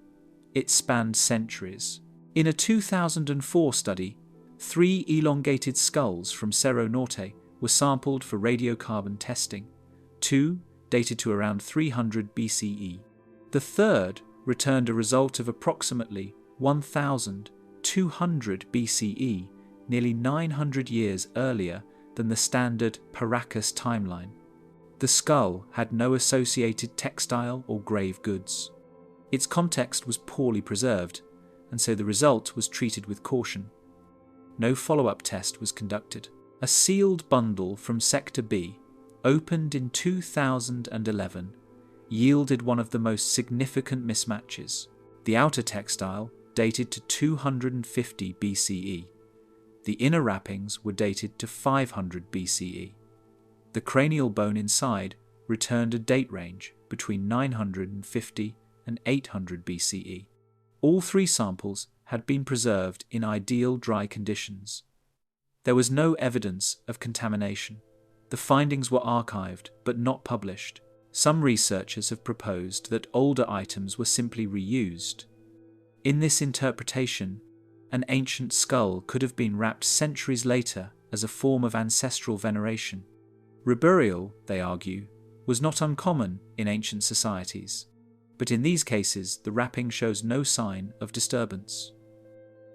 It spanned centuries. In a 2004 study, 3 elongated skulls from Cerro Norte were sampled for radiocarbon testing. 2 dated to around 300 BCE. The third returned a result of approximately 1,200 BCE, nearly 900 years earlier than the standard Paracas timeline. The skull had no associated textile or grave goods. Its context was poorly preserved, and so the result was treated with caution. No follow-up test was conducted. A sealed bundle from Sector B, opened in 2011, yielded one of the most significant mismatches. The outer textile dated to 250 BCE. The inner wrappings were dated to 500 BCE. The cranial bone inside returned a date range between 950 and 800 BCE. All 3 samples had been preserved in ideal dry conditions. There was no evidence of contamination. The findings were archived but not published. Some researchers have proposed that older items were simply reused. In this interpretation, an ancient skull could have been wrapped centuries later as a form of ancestral veneration. Reburial, they argue, was not uncommon in ancient societies, but in these cases the wrapping shows no sign of disturbance.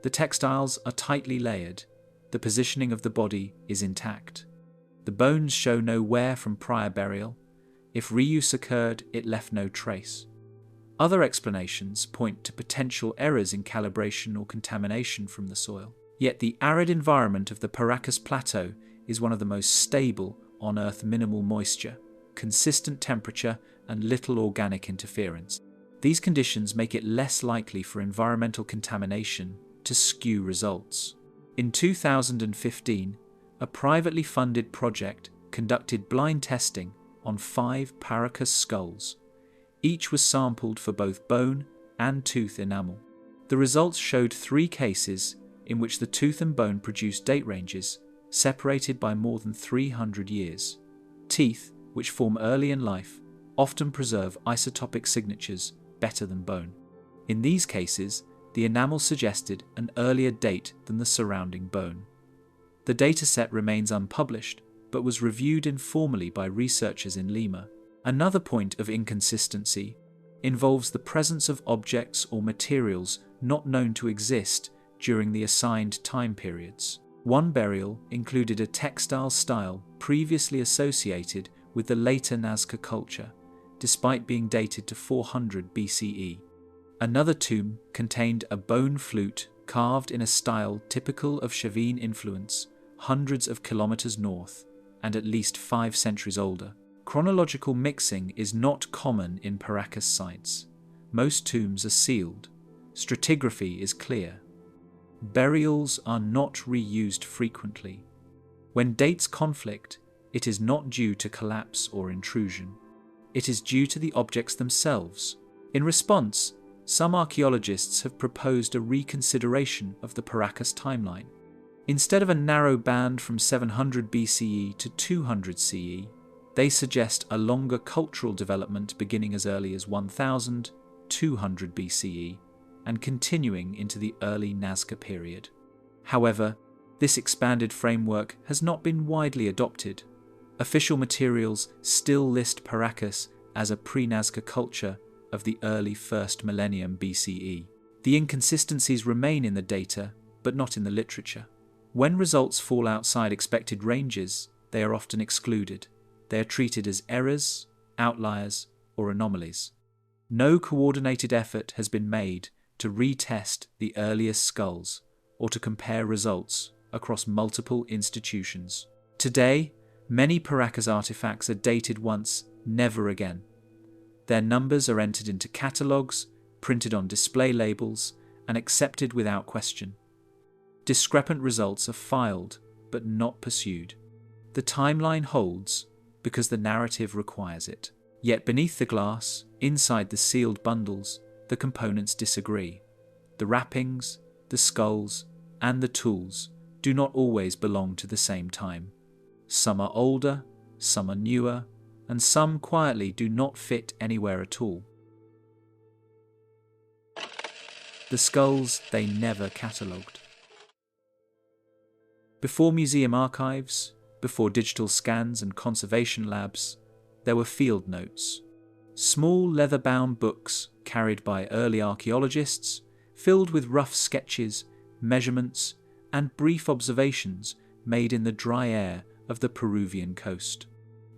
The textiles are tightly layered, the positioning of the body is intact. The bones show no wear from prior burial. If reuse occurred, it left no trace. Other explanations point to potential errors in calibration or contamination from the soil. Yet the arid environment of the Paracas Plateau is one of the most stable on Earth. Minimal moisture, consistent temperature, and little organic interference. These conditions make it less likely for environmental contamination to skew results. In 2015, a privately funded project conducted blind testing on 5 Paracas skulls. Each was sampled for both bone and tooth enamel. The results showed 3 cases in which the tooth and bone produced date ranges separated by more than 300 years. Teeth, which form early in life, often preserve isotopic signatures better than bone. In these cases, the enamel suggested an earlier date than the surrounding bone. The dataset remains unpublished, but was reviewed informally by researchers in Lima. Another point of inconsistency involves the presence of objects or materials not known to exist during the assigned time periods. One burial included a textile style previously associated with the later Nazca culture, despite being dated to 400 BCE. Another tomb contained a bone flute carved in a style typical of Chavin influence, hundreds of kilometers north, and at least 5 centuries older. Chronological mixing is not common in Paracas sites. Most tombs are sealed. Stratigraphy is clear. Burials are not reused frequently. When dates conflict, it is not due to collapse or intrusion. It is due to the objects themselves. In response, some archaeologists have proposed a reconsideration of the Paracas timeline. Instead of a narrow band from 700 BCE to 200 CE, they suggest a longer cultural development beginning as early as 1200 BCE and continuing into the early Nazca period. However, this expanded framework has not been widely adopted. Official materials still list Paracas as a pre-Nazca culture of the early 1st millennium BCE. The inconsistencies remain in the data, but not in the literature. When results fall outside expected ranges, they are often excluded. They are treated as errors, outliers, or anomalies. No coordinated effort has been made to retest the earliest skulls or to compare results across multiple institutions. Today, many Paracas artifacts are dated once, never again. Their numbers are entered into catalogues, printed on display labels, and accepted without question. Discrepant results are filed, but not pursued. The timeline holds because the narrative requires it. Yet beneath the glass, inside the sealed bundles, the components disagree. The wrappings, the skulls, and the tools do not always belong to the same time. Some are older, some are newer, and some quietly do not fit anywhere at all. The skulls they never catalogued. Before museum archives, before digital scans and conservation labs, there were field notes. Small leather-bound books carried by early archaeologists, filled with rough sketches, measurements, and brief observations made in the dry air of the Peruvian coast.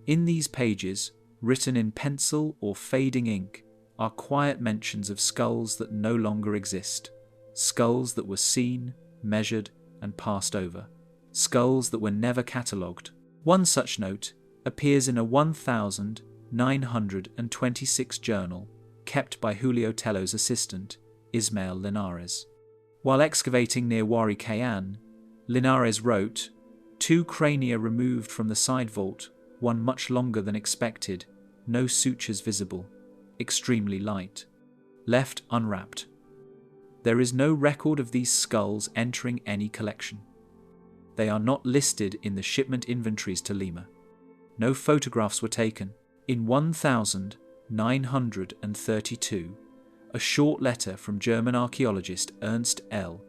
In these pages, written in pencil or fading ink, are quiet mentions of skulls that no longer exist, skulls that were seen, measured, and passed over, skulls that were never catalogued. One such note appears in a 1926 journal kept by Julio Tello's assistant, Ismael Linares. While excavating near Huari Cayenne, Linares wrote, "2 crania removed from the side vault, one much longer than expected, no sutures visible, extremely light, left unwrapped. There is no record of these skulls entering any collection. They are not listed in the shipment inventories to Lima. No photographs were taken. In 1932, a short letter from German archaeologist Ernst L.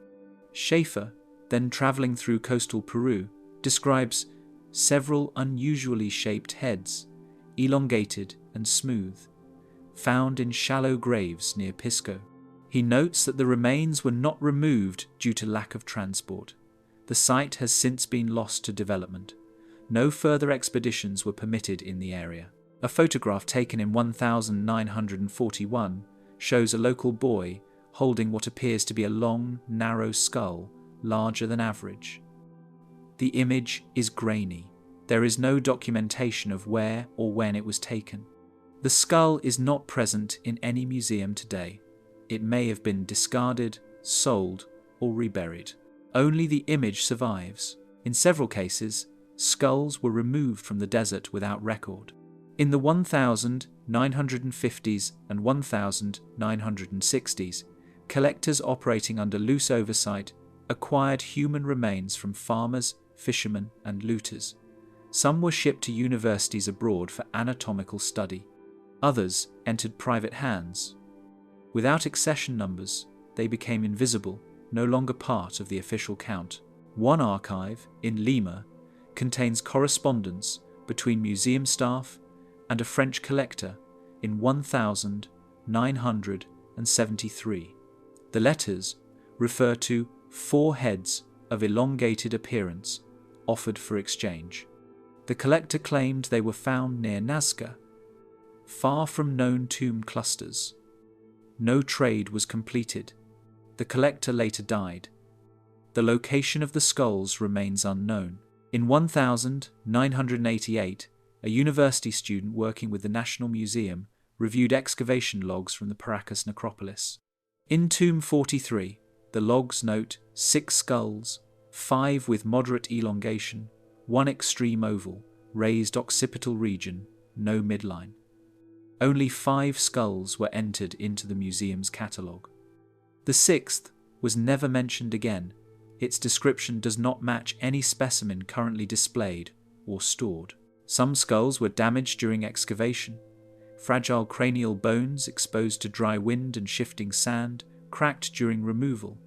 Schaefer, then travelling through coastal Peru, describes several unusually shaped heads, elongated and smooth, found in shallow graves near Pisco. He notes that the remains were not removed due to lack of transport. The site has since been lost to development. No further expeditions were permitted in the area." A photograph taken in 1941 shows a local boy holding what appears to be a long, narrow skull, larger than average. The image is grainy. There is no documentation of where or when it was taken. The skull is not present in any museum today. It may have been discarded, sold, or reburied. Only the image survives. In several cases, skulls were removed from the desert without record. In the 1950s and 1960s, collectors operating under loose oversight acquired human remains from farmers, fishermen, and looters. Some were shipped to universities abroad for anatomical study. Others entered private hands. Without accession numbers, they became invisible, no longer part of the official count. One archive, in Lima, contains correspondence between museum staff and a French collector in 1973. The letters refer to 4 heads of elongated appearance offered for exchange. The collector claimed they were found near Nazca, far from known tomb clusters. No trade was completed. The collector later died. The location of the skulls remains unknown. In 1988, a university student working with the National Museum reviewed excavation logs from the Paracas necropolis. In Tomb 43, the logs note 6 skulls, 5 with moderate elongation, 1 extreme oval, raised occipital region, no midline. Only 5 skulls were entered into the museum's catalogue. The 6th was never mentioned again, its description does not match any specimen currently displayed or stored. Some skulls were damaged during excavation. Fragile cranial bones exposed to dry wind and shifting sand cracked during removal.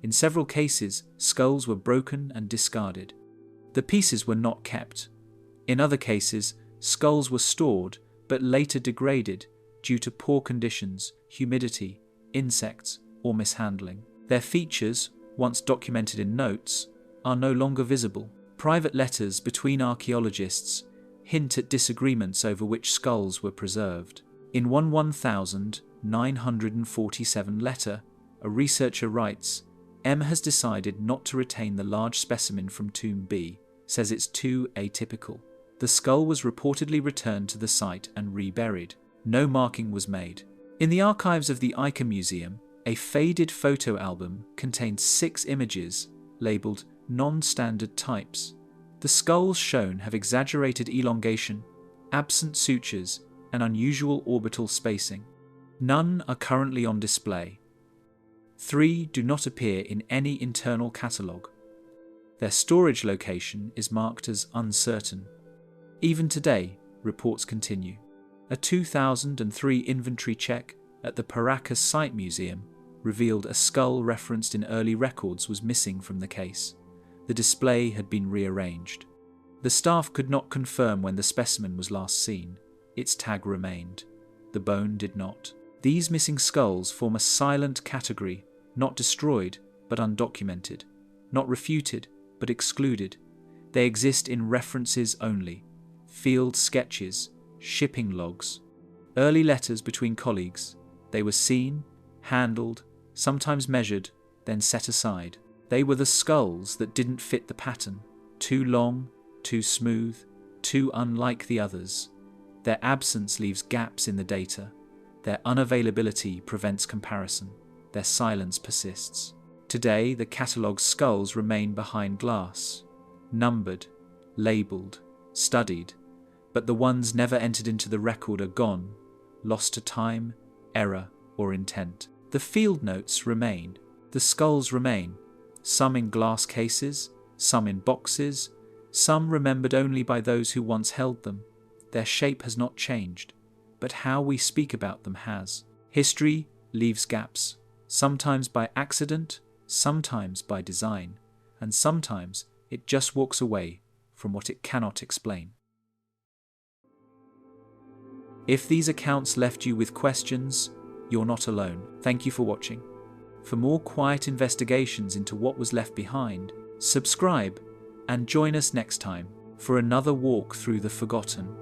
In several cases, skulls were broken and discarded. The pieces were not kept. In other cases, skulls were stored but later degraded due to poor conditions, humidity, insects, or mishandling. Their features, once documented in notes, are no longer visible. Private letters between archaeologists hint at disagreements over which skulls were preserved. In one 1947 letter, a researcher writes, "M has decided not to retain the large specimen from Tomb B, says it's too atypical." The skull was reportedly returned to the site and reburied. No marking was made. In the archives of the Ica Museum, a faded photo album contained 6 images labelled non-standard types. The skulls shown have exaggerated elongation, absent sutures, and unusual orbital spacing. None are currently on display. 3 do not appear in any internal catalogue. Their storage location is marked as uncertain. Even today, reports continue. A 2003 inventory check at the Paracas Site Museum revealed a skull referenced in early records was missing from the case. The display had been rearranged. The staff could not confirm when the specimen was last seen. Its tag remained. The bone did not. These missing skulls form a silent category, not destroyed, but undocumented, not refuted, but excluded. They exist in references only. Field sketches, shipping logs, early letters between colleagues. They were seen, handled, sometimes measured, then set aside. They were the skulls that didn't fit the pattern. Too long, too smooth, too unlike the others. Their absence leaves gaps in the data. Their unavailability prevents comparison. Their silence persists. Today, the catalogue's skulls remain behind glass, numbered, labelled, studied, but the ones never entered into the record are gone, lost to time, error, or intent. The field notes remain. The skulls remain, some in glass cases, some in boxes, some remembered only by those who once held them. Their shape has not changed, but how we speak about them has. History leaves gaps, sometimes by accident, sometimes by design, and sometimes it just walks away from what it cannot explain. If these accounts left you with questions, you're not alone. Thank you for watching. For more quiet investigations into what was left behind, subscribe and join us next time for another walk through the forgotten.